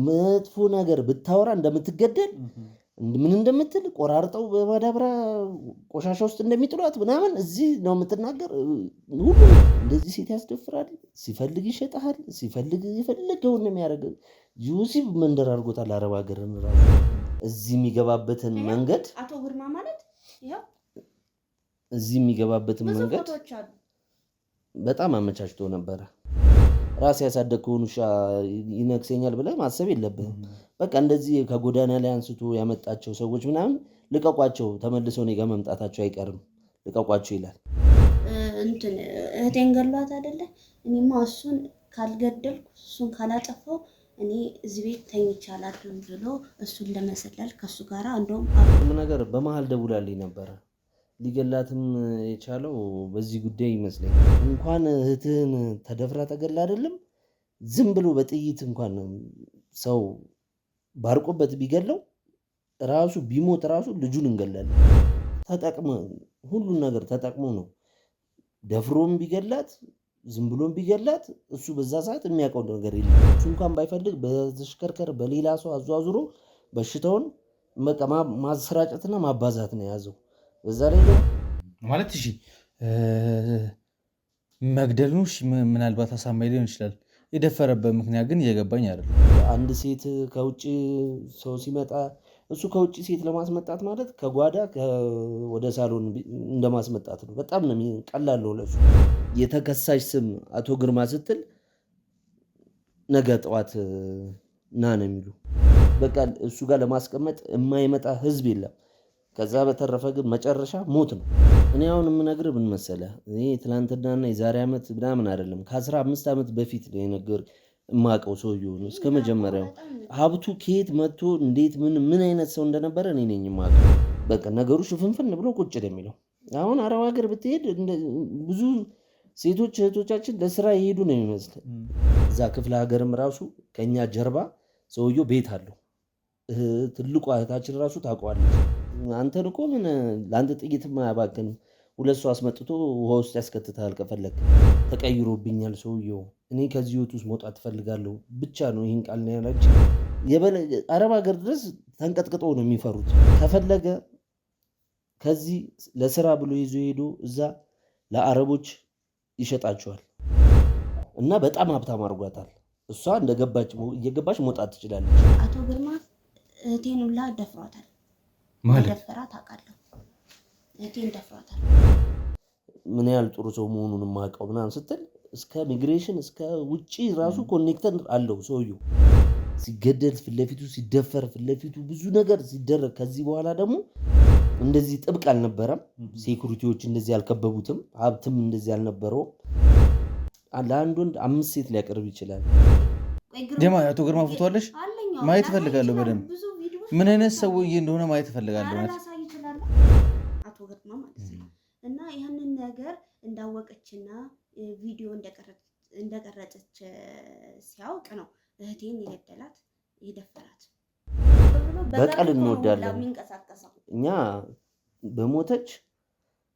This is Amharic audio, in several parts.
መጥፎ ነገር ብታወራ እንደምትገደል ምን እንደምትል ቆራርጠው በማዳብራ ቆሻሻ ውስጥ እንደሚጥሏት ምናምን እዚህ ነው የምትናገር። ሁሉ እንደዚህ ሴት ያስደፍራል፣ ሲፈልግ ይሸጣል፣ ሲፈልግ የፈለገውን ነው የሚያደርገው። ዩሲብ መንደር አድርጎታል አረብ ሀገርን ራሱ እዚህ የሚገባበትን መንገድ አቶ ግርማ ማለት ይሄው እዚህ የሚገባበትን መንገድ በጣም አመቻችቶ ነበረ። ራስ ያሳደግከውን ውሻ ይነክሰኛል ብለህ ማሰብ የለብህም። በቃ እንደዚህ ከጎዳና ላይ አንስቶ ያመጣቸው ሰዎች ምናምን ልቀቋቸው፣ ተመልሰው እኔ ጋር መምጣታቸው አይቀርም፣ ልቀቋቸው ይላል። እንትን እህቴን ገሏት አይደለ? እኔማ እሱን ካልገደልኩ እሱን ካላጠፋው እኔ እዚህ ቤት ተኝቼ አላድርም ብሎ እሱን ለመሰለል ከሱ ጋራ እንደውም ነገር በመሃል ደውላልኝ ነበረ። ሊገላትም የቻለው በዚህ ጉዳይ ይመስለኛል። እንኳን እህትህን ተደፍራ ተገላ አይደለም ዝም ብሎ በጥይት እንኳን ሰው ባርቆበት ቢገለው ራሱ ቢሞት ራሱ ልጁን እንገላለን። ተጠቅሞ ሁሉን ነገር ተጠቅሞ ነው ደፍሮም ቢገላት ዝም ብሎም ቢገላት እሱ በዛ ሰዓት የሚያውቀው ነገር የለም። እሱ እንኳን ባይፈልግ በተሽከርከር በሌላ ሰው አዟዙሮ በሽታውን በቃ ማስራጨትና ማባዛት ነው የያዘው። በዛ ላይ ማለት እሺ መግደሉ ምናልባት አሳማኝ ሊሆን ይችላል። የደፈረበት ምክንያት ግን እየገባኝ አይደለም። አንድ ሴት ከውጭ ሰው ሲመጣ እሱ ከውጭ ሴት ለማስመጣት ማለት ከጓዳ ወደ ሳሎን እንደማስመጣት ነው። በጣም ነው ቀላል ነው ለሱ። የተከሳሽ ስም አቶ ግርማ ስትል ነገ ጠዋት ና ነው የሚሉ። በቃ እሱ ጋር ለማስቀመጥ የማይመጣ ህዝብ የለም። ከዛ በተረፈ ግን መጨረሻ ሞት ነው። እኔ አሁን የምነግርህ ምን መሰለህ፣ እኔ ትናንትናና የዛሬ ዓመት ምናምን አይደለም ከ15 ዓመት በፊት ነው የነገር የማውቀው ሰውዬውን እስከ መጀመሪያው ሀብቱ ከየት መጥቶ እንዴት ምን አይነት ሰው እንደነበረ እኔ ነኝ የማውቀው። በቃ ነገሩ ሽፍንፍን ብሎ ቁጭ ነው የሚለው። አሁን አረብ ሀገር ብትሄድ ብዙ ሴቶች እህቶቻችን ለስራ የሄዱ ነው የሚመስል። እዛ ክፍለ ሀገርም ራሱ ከኛ ጀርባ ሰውዬው ቤት አለው። ትልቋ እህታችን ራሱ ታውቀዋለች። አንተን እኮ ምን ለአንተ ጥይት ማያባክን ሁለት ሰው አስመጥቶ ውሃ ውስጥ ያስከትታል። ከፈለግ ተቀይሮብኛል ሰውየው፣ እኔ ከዚህ ህይወት ውስጥ መውጣት እፈልጋለሁ ብቻ ነው ይህን ቃል ነው ያላች። አረብ ሀገር ድረስ ተንቀጥቅጠው ነው የሚፈሩት። ከፈለገ ከዚህ ለስራ ብሎ ይዞ ሄዶ እዛ ለአረቦች ይሸጣቸዋል እና በጣም ሀብታም አድርጓታል። እሷ እየገባች መውጣት ትችላለች። አቶ ግርማ እህቴን ሁላ ደፍሯታል። ደፈራት አውቃለሁ። እህቴን ደፍሯታል። ምን ያህል ጥሩ ሰው መሆኑን የማውቀው ምናምን ስትል እስከ ሚግሬሽን እስከ ውጭ ራሱ ኮኔክተር አለው ሰውየው። ሲገደል ፊት ለፊቱ ሲደፈር ፊት ለፊቱ ብዙ ነገር ሲደረግ፣ ከዚህ በኋላ ደግሞ እንደዚህ ጥብቅ አልነበረም። ሴኩሪቲዎች እንደዚህ አልከበቡትም። ሀብትም እንደዚህ አልነበረው። ለአንድ ወንድ 5 ሴት ሊያቀርብ ይችላል። ደማ አቶ ግርማ ፎቶ አለሽ? ማየት እፈልጋለሁ በደንብ ምን አይነት ሰውዬ እንደሆነ ማየት እፈልጋለሁ። አቶ ግርማ ማለት ነው። እና ያንን ነገር እንዳወቀችና ቪዲዮ እንደቀረጸች ሲያውቅ ነው እህቴን የገደላት የደፈራት። በቀል እንወዳለን እኛ። በሞተች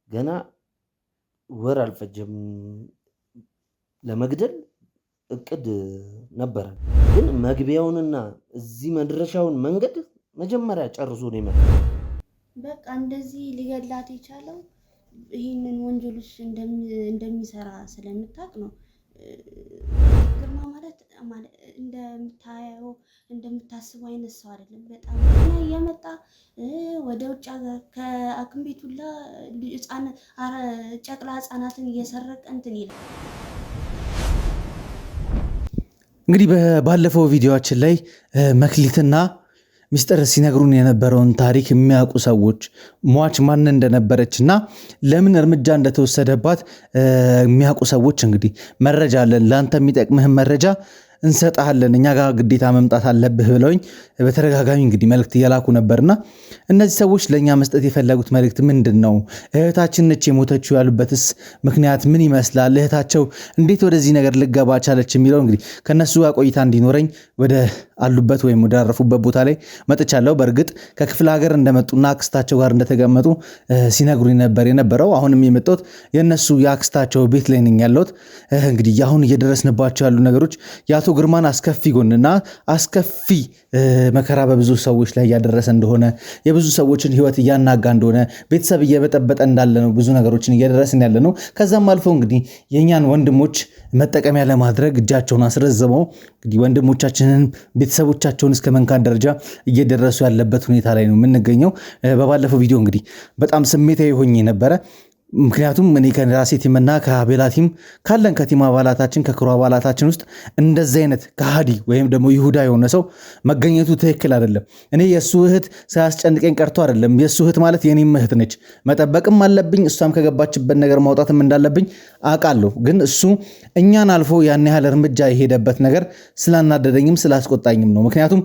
ገና ወር አልፈጀም ለመግደል እቅድ ነበረ። ግን መግቢያውንና እዚህ መድረሻውን መንገድ መጀመሪያ ጨርሶ ነው የመጣው። በቃ እንደዚህ ሊገላት የቻለው ይህንን ወንጀሎች እንደሚሰራ ስለምታውቅ ነው። ግርማ ማለት እንደምታየው እንደምታስበው አይነት ሰው አይደለም። በጣም እየመጣ ወደ ውጭ ሀገር ከአክም ቤት ሁላ ጨቅላ ህፃናትን እየሰረቀ እንትን ይላል። እንግዲህ ባለፈው ቪዲዮአችን ላይ መክሊትና ሚስጥር ሲነግሩን የነበረውን ታሪክ የሚያውቁ ሰዎች ሟች ማን እንደነበረች እና ለምን እርምጃ እንደተወሰደባት የሚያውቁ ሰዎች እንግዲህ መረጃ አለን፣ ለአንተ የሚጠቅምህን መረጃ እንሰጣለን፣ እኛ ጋር ግዴታ መምጣት አለብህ ብለውኝ በተደጋጋሚ እንግዲህ መልእክት እየላኩ ነበርና እነዚህ ሰዎች ለእኛ መስጠት የፈለጉት መልእክት ምንድን ነው? እህታችን ነች የሞተችው ያሉበትስ ምክንያት ምን ይመስላል? እህታቸው እንዴት ወደዚህ ነገር ልገባ ቻለች የሚለው እንግዲህ ከነሱ ጋር ቆይታ እንዲኖረኝ ወደ አሉበት ወይም ወዳረፉበት ቦታ ላይ መጥቻለሁ። በእርግጥ ከክፍለ ሀገር እንደመጡና አክስታቸው ጋር እንደተቀመጡ ሲነግሩኝ ነበር የነበረው። አሁንም የመጣሁት የእነሱ የአክስታቸው ቤት ላይ ነኝ ያለሁት። እንግዲህ አሁን እየደረስንባቸው ያሉ ነገሮች የአቶ ግርማን አስከፊ ጎንና አስከፊ መከራ በብዙ ሰዎች ላይ እያደረሰ እንደሆነ፣ የብዙ ሰዎችን ሕይወት እያናጋ እንደሆነ፣ ቤተሰብ እየበጠበጠ እንዳለ ነው። ብዙ ነገሮችን እየደረስን ያለ ነው። ከዛም አልፎ እንግዲህ የእኛን ወንድሞች መጠቀሚያ ለማድረግ እጃቸውን አስረዝመው እንግዲህ ወንድሞቻችንን ቤተሰቦቻቸውን እስከ መንካት ደረጃ እየደረሱ ያለበት ሁኔታ ላይ ነው የምንገኘው። በባለፈው ቪዲዮ እንግዲህ በጣም ስሜታዊ ሆኜ ነበረ። ምክንያቱም እኔ ከራሴ ቲምና ከአቤላ ቲም ካለን ከቲም አባላታችን ከክሩ አባላታችን ውስጥ እንደዚህ አይነት ከሃዲ ወይም ደግሞ ይሁዳ የሆነ ሰው መገኘቱ ትክክል አይደለም። እኔ የእሱ እህት ሳያስጨንቀኝ ቀርቶ አይደለም። የእሱ እህት ማለት የኔም እህት ነች። መጠበቅም አለብኝ። እሷም ከገባችበት ነገር ማውጣትም እንዳለብኝ አውቃለሁ። ግን እሱ እኛን አልፎ ያን ያህል እርምጃ የሄደበት ነገር ስላናደደኝም ስላስቆጣኝም ነው። ምክንያቱም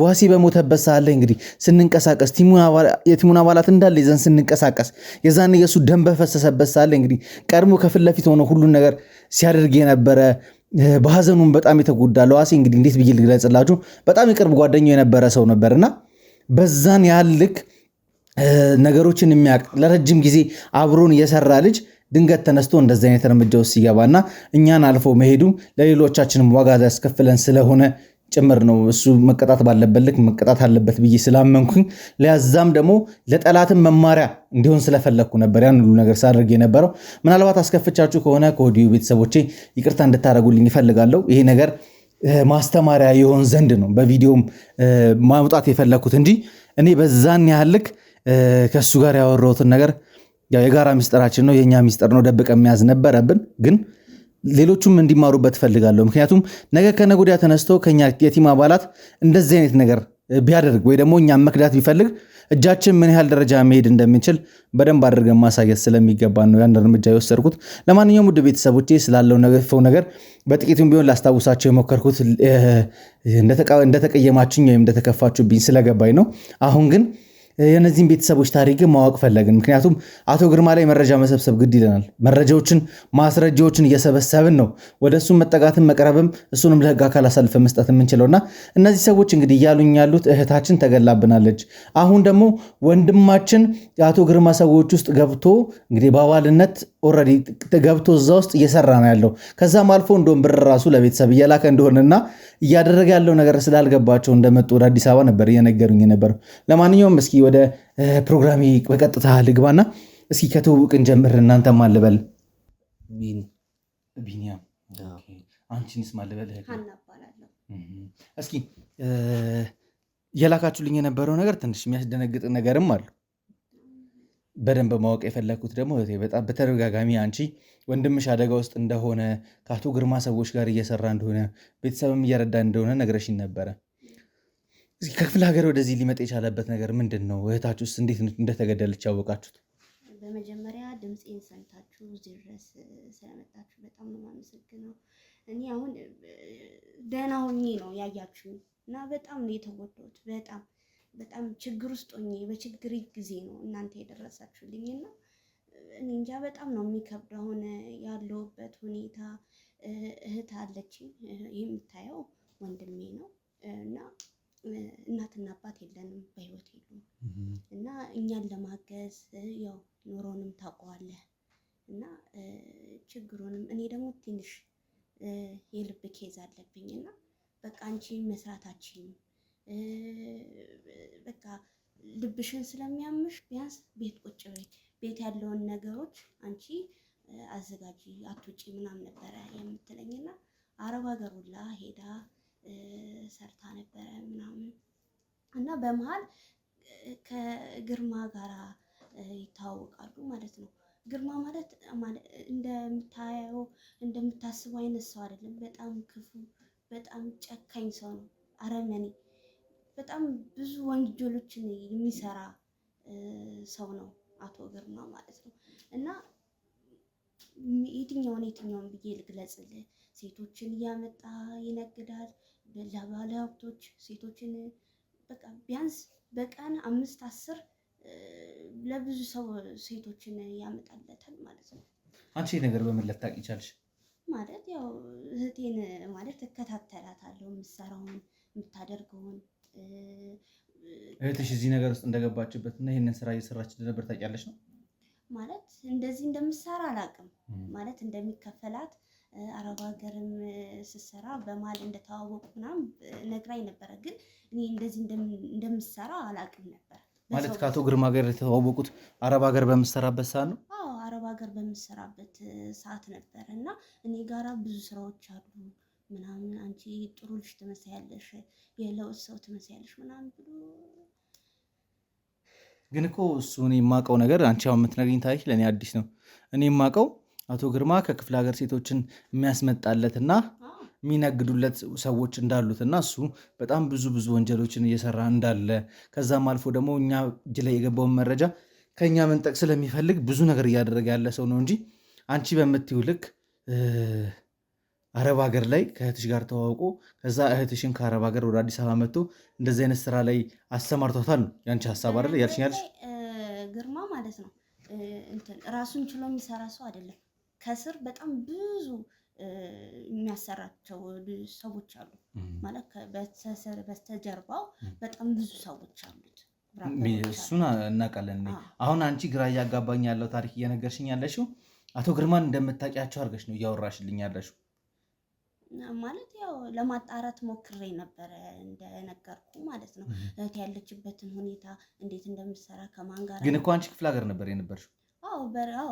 ዋሲ በሞተበት ሰዓት ላይ እንግዲህ ስንንቀሳቀስ የቲሙን አባላት እንዳለ ይዘን ስንንቀሳቀስ የዛን የሱ ደም በፈሰሰበት ሰዓት ላይ እንግዲህ ቀድሞ ከፊት ለፊት ሆኖ ሁሉን ነገር ሲያደርግ የነበረ በሀዘኑም በጣም የተጎዳ ለዋሲ እንግዲህ እንዴት ብዬ ልግለጽላችሁ በጣም የቅርብ ጓደኛው የነበረ ሰው ነበርና በዛን ያህል ልክ ነገሮችን የሚያውቅ ለረጅም ጊዜ አብሮን የሰራ ልጅ ድንገት ተነስቶ እንደዚህ አይነት እርምጃ ውስጥ ሲገባና እኛን አልፎ መሄዱ ለሌሎቻችንም ዋጋ ያስከፍለን ስለሆነ ጭምር ነው። እሱ መቀጣት ባለበት ልክ መቀጣት አለበት ብዬ ስላመንኩኝ ለዛም ደግሞ ለጠላትም መማሪያ እንዲሆን ስለፈለግኩ ነበር ያን ሁሉ ነገር ሳደርግ የነበረው። ምናልባት አስከፍቻችሁ ከሆነ ከወዲሁ ቤተሰቦቼ ይቅርታ እንድታደርጉልኝ ይፈልጋለሁ። ይሄ ነገር ማስተማሪያ የሆን ዘንድ ነው በቪዲዮም ማውጣት የፈለግኩት እንጂ እኔ በዛን ያህል ልክ ከእሱ ጋር ያወራሁትን ነገር የጋራ ሚስጥራችን ነው፣ የእኛ ሚስጥር ነው፣ ደብቀ መያዝ ነበረብን ግን ሌሎቹም እንዲማሩበት ፈልጋለሁ። ምክንያቱም ነገ ከነገ ወዲያ ተነስቶ ከኛ የቲም አባላት እንደዚህ አይነት ነገር ቢያደርግ ወይ ደግሞ እኛም መክዳት ቢፈልግ እጃችን ምን ያህል ደረጃ መሄድ እንደምንችል በደንብ አድርገን ማሳየት ስለሚገባ ነው ያን እርምጃ የወሰድኩት። ለማንኛውም ውድ ቤተሰቦቼ ስላለው ነገፈው ነገር በጥቂቱም ቢሆን ላስታውሳቸው የሞከርኩት እንደተቀየማችሁኝ ወይም እንደተከፋችሁብኝ ስለገባኝ ነው። አሁን ግን የነዚህን ቤተሰቦች ታሪክ ማወቅ ፈለግን። ምክንያቱም አቶ ግርማ ላይ መረጃ መሰብሰብ ግድ ይለናል። መረጃዎችን ማስረጃዎችን እየሰበሰብን ነው ወደ እሱም መጠጋትን መቅረብም እሱንም ለህግ አካል አሳልፈ መስጠት የምንችለውና እነዚህ ሰዎች እንግዲህ እያሉኝ ያሉት እህታችን ተገላብናለች፣ አሁን ደግሞ ወንድማችን የአቶ ግርማ ሰዎች ውስጥ ገብቶ እንግዲህ በአባልነት ኦልሬዲ ገብቶ እዛ ውስጥ እየሰራ ነው ያለው። ከዛም አልፎ እንደውም ብር ራሱ ለቤተሰብ እየላከ እንደሆነና እያደረገ ያለው ነገር ስላልገባቸው እንደመጡ ወደ አዲስ አበባ ነበር እየነገሩኝ የነበረው። ለማንኛውም እስኪ ወደ ፕሮግራሚ በቀጥታ ልግባና እስኪ ከተውውቅን ጀምር። እናንተ ማልበል ቢኒያም፣ አንቺንስ ማልበል? እስኪ የላካችሁልኝ የነበረው ነገር ትንሽ የሚያስደነግጥ ነገርም አሉ። በደንብ ማወቅ የፈለግኩት ደግሞ በጣም በተደጋጋሚ አንቺ ወንድምሽ አደጋ ውስጥ እንደሆነ ከአቶ ግርማ ሰዎች ጋር እየሰራ እንደሆነ ቤተሰብም እየረዳ እንደሆነ ነግረሽኝ ነበረ። ከክፍለ ሀገር ወደዚህ ሊመጣ የቻለበት ነገር ምንድን ነው? እህታችሁስ እንዴት እንደተገደለች ያወቃችሁት? በመጀመሪያ ድምፄን ሰምታችሁ እዚህ ድረስ ስለመጣችሁ በጣም ነው የማመሰግነው። እኔ አሁን ደህና ሆኜ ነው ያያችሁኝ እና በጣም ነው የተጎዳሁት። በጣም ችግር ውስጥ ሆኜ በችግር ጊዜ ነው እናንተ የደረሳችሁልኝና እኔ እንጃ በጣም ነው የሚከብደው አሁን ያለሁበት ሁኔታ። እህት አለችኝ፣ የምታየው ወንድሜ ነው እና እናትና አባት የለንም፣ በህይወት የሉም እና እኛን ለማገዝ ያው ኑሮንም ታውቀዋለህ እና ችግሩንም እኔ ደግሞ ትንሽ የልብ ኬዝ አለብኝና በቃ አንቺ መስራታችን በቃ ልብሽን ስለሚያምሽ ቢያንስ ቤት ቁጭ በይ፣ ቤት ያለውን ነገሮች አንቺ አዘጋጂ፣ አትውጪ ምናምን ነበረ የምትለኝና አረብ ሀገር ሁላ ሄዳ ሰርታ ነበረ ምናምን እና በመሃል ከግርማ ጋራ ይታወቃሉ ማለት ነው። ግርማ ማለት እንደምታየው እንደምታስበው አይነት ሰው አይደለም። በጣም ክፉ፣ በጣም ጨካኝ ሰው ነው። አረመኔ፣ በጣም ብዙ ወንጀሎችን የሚሰራ ሰው ነው አቶ ግርማ ማለት ነው። እና የትኛውን ብዬ ልግለጽልህ? ሴቶችን እያመጣ ይነግዳል። ለባለ ሀብቶች ሴቶችን በቃ ቢያንስ በቀን 5-10 ለብዙ ሰው ሴቶችን ያመጣለታል ማለት ነው። አንቺ ነገር በምን ልታውቂ ቻልሽ? ማለት ያው እህቴን ማለት እከታተላታለሁ፣ የምትሰራውን የምታደርገውን እህትሽ እዚህ ነገር ውስጥ እንደገባችበት እና ይህንን ስራ እየሰራች እንደነበር ታውቂያለሽ ነው? ማለት እንደዚህ እንደምትሰራ አላውቅም። ማለት እንደሚከፈላት አረብ ሀገርም ስትሰራ በመሀል እንደተዋወቁ ምናምን ነግራኝ ነበረ። ግን እኔ እንደዚህ እንደምትሰራ አላውቅም ነበር። ማለት ከአቶ ግርማ ጋር የተዋወቁት አረብ ሀገር በምትሰራበት ሰዓት ነው? አዎ አረብ ሀገር በምትሰራበት ሰዓት ነበር። እና እኔ ጋራ ብዙ ስራዎች አሉ ምናምን፣ አንቺ ጥሩ ልጅ ትመስያለሽ፣ የለውጥ ሰው ትመስያለሽ ምናምን ብሎ ግን እኮ እሱ እኔ የማውቀው ነገር አንቺ አሁን የምትነግሪኝ ታሪክ ለእኔ አዲስ ነው። እኔ የማውቀው አቶ ግርማ ከክፍለ ሀገር ሴቶችን የሚያስመጣለትና የሚነግዱለት ሰዎች እንዳሉትና እሱ በጣም ብዙ ወንጀሎችን እየሰራ እንዳለ ከዛም አልፎ ደግሞ እኛ እጅ ላይ የገባውን መረጃ ከእኛ መንጠቅ ስለሚፈልግ ብዙ ነገር እያደረገ ያለ ሰው ነው እንጂ አንቺ በምትይው ልክ አረብ ሀገር ላይ ከእህትሽ ጋር ተዋውቆ ከዛ እህትሽን ከአረብ ሀገር ወደ አዲስ አበባ መጥቶ እንደዚህ አይነት ስራ ላይ አሰማርቷታል ነው ያንቺ ሀሳብ አይደለ? ያልሽኛለሽ ግርማ ማለት ነው ራሱን ችሎ የሚሰራ ሰው አይደለም። ከስር በጣም ብዙ የሚያሰራቸው ሰዎች አሉ። ማለት በስተጀርባው በጣም ብዙ ሰዎች አሉት። እሱን እናውቃለን። አሁን አንቺ ግራ እያጋባኝ ያለው ታሪክ እየነገርሽኝ ያለሽው አቶ ግርማን እንደምታውቂያቸው አድርገሽ ነው እያወራሽልኝ ያለሽው። ማለት ያው ለማጣራት ሞክሬ ነበረ እንደነገርኩ ማለት ነው። እህት ያለችበትን ሁኔታ እንዴት እንደምትሰራ ከማን ጋር። ግን እኮ አንቺ ክፍለ ሀገር ነበር የነበርሽው? አዎ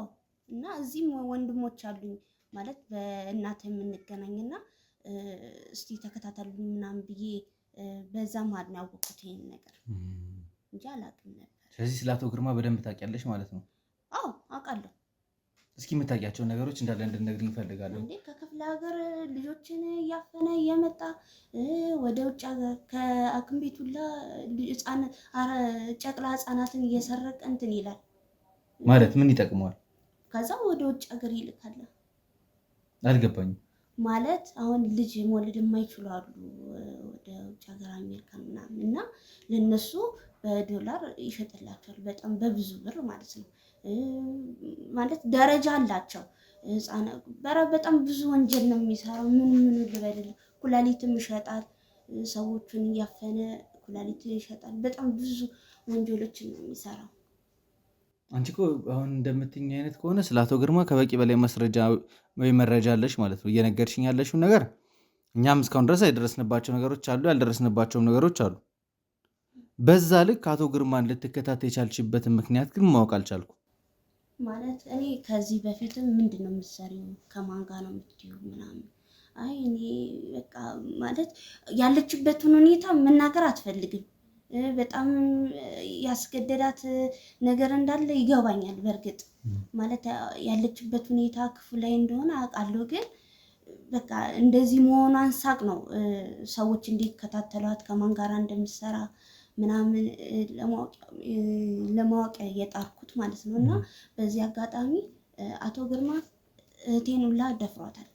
እና እዚህም ወንድሞች አሉኝ ማለት በእናት የምንገናኝና እስቲ ተከታተሉኝ ምናምን ብዬ በዛ መሀል ነው ያወቅሁት ይሄን ነገር እንጂ አላውቅም ነበር። ስለዚህ ስለ አቶ ግርማ በደንብ ታውቂያለሽ ማለት ነው? አዎ አውቃለሁ። እስኪ የምታውቂያቸውን ነገሮች እንዳለ እንድትነግሪኝ እፈልጋለሁ። እንዴ ከክፍለ ሀገር ልጆችን እያፈነ እየመጣ ወደ ውጭ ሀገር ከሐኪም ቤት ሁላ ጨቅላ ህፃናትን እየሰረቀ እንትን ይላል ማለት ምን ይጠቅመዋል? ከዛ ወደ ውጭ ሀገር ይልካል። አልገባኝም። ማለት አሁን ልጅ መውለድ የማይችሉ አሉ ወደ ውጭ ሀገር አሜሪካ ምናምን እና ለነሱ በዶላር ይሸጥላቸዋል በጣም በብዙ ብር ማለት ነው። ማለት ደረጃ አላቸው በጣም ብዙ ወንጀል ነው የሚሰራው። ምን ልበልልህ፣ ኩላሊትም ይሸጣል። ሰዎቹን እያፈነ ኩላሊት ይሸጣል። በጣም ብዙ ወንጀሎችን ነው የሚሰራው። አንቺ እኮ አሁን እንደምትይኝ አይነት ከሆነ ስለ አቶ ግርማ ከበቂ በላይ ማስረጃ ወይ መረጃ አለሽ ማለት ነው። እየነገርሽኝ ያለሽው ነገር እኛም እስካሁን ድረስ የደረስንባቸው ነገሮች አሉ፣ ያልደረስንባቸውም ነገሮች አሉ። በዛ ልክ አቶ ግርማን ልትከታተይ የቻልሽበትን ምክንያት ግን ማወቅ አልቻልኩ። ማለት እኔ ከዚህ በፊትም ምንድን ነው የምትሰሪው ከማን ጋር ነው የምትይው ምናምን፣ አይ እኔ በቃ ማለት ያለችበትን ሁኔታ መናገር አትፈልግም። በጣም ያስገደዳት ነገር እንዳለ ይገባኛል። በእርግጥ ማለት ያለችበት ሁኔታ ክፉ ላይ እንደሆነ አውቃለሁ። ግን በቃ እንደዚህ መሆኗን ሳቅ ነው ሰዎች እንዲከታተሏት ከማን ጋር እንደምትሰራ ምናምን ለማወቅ የጣርኩት ማለት ነው። እና በዚህ አጋጣሚ አቶ ግርማ እህቴን ሁላ ደፍሯታል።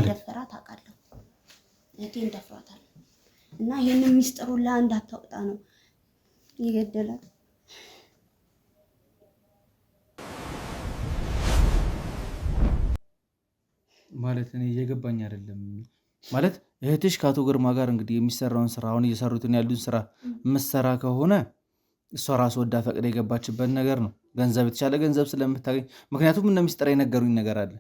ደፈራት አውቃለሁ። እህቴን ደፍሯታል። እና ይሄንን ሚስጥር ሁላ እንዳታወጣ ነው የገደላት። ማለት እኔ እየገባኝ አይደለም። ማለት እህትሽ ከአቶ ግርማ ጋር እንግዲህ የሚሰራውን ስራ አሁን እየሰሩትን ያሉን ስራ የምትሰራ ከሆነ እሷ ራስ ወዳ ፈቅዳ የገባችበት ነገር ነው። ገንዘብ የተሻለ ገንዘብ ስለምታገኝ፣ ምክንያቱም እነ ሚስጥር የነገሩኝ ነገር አለ።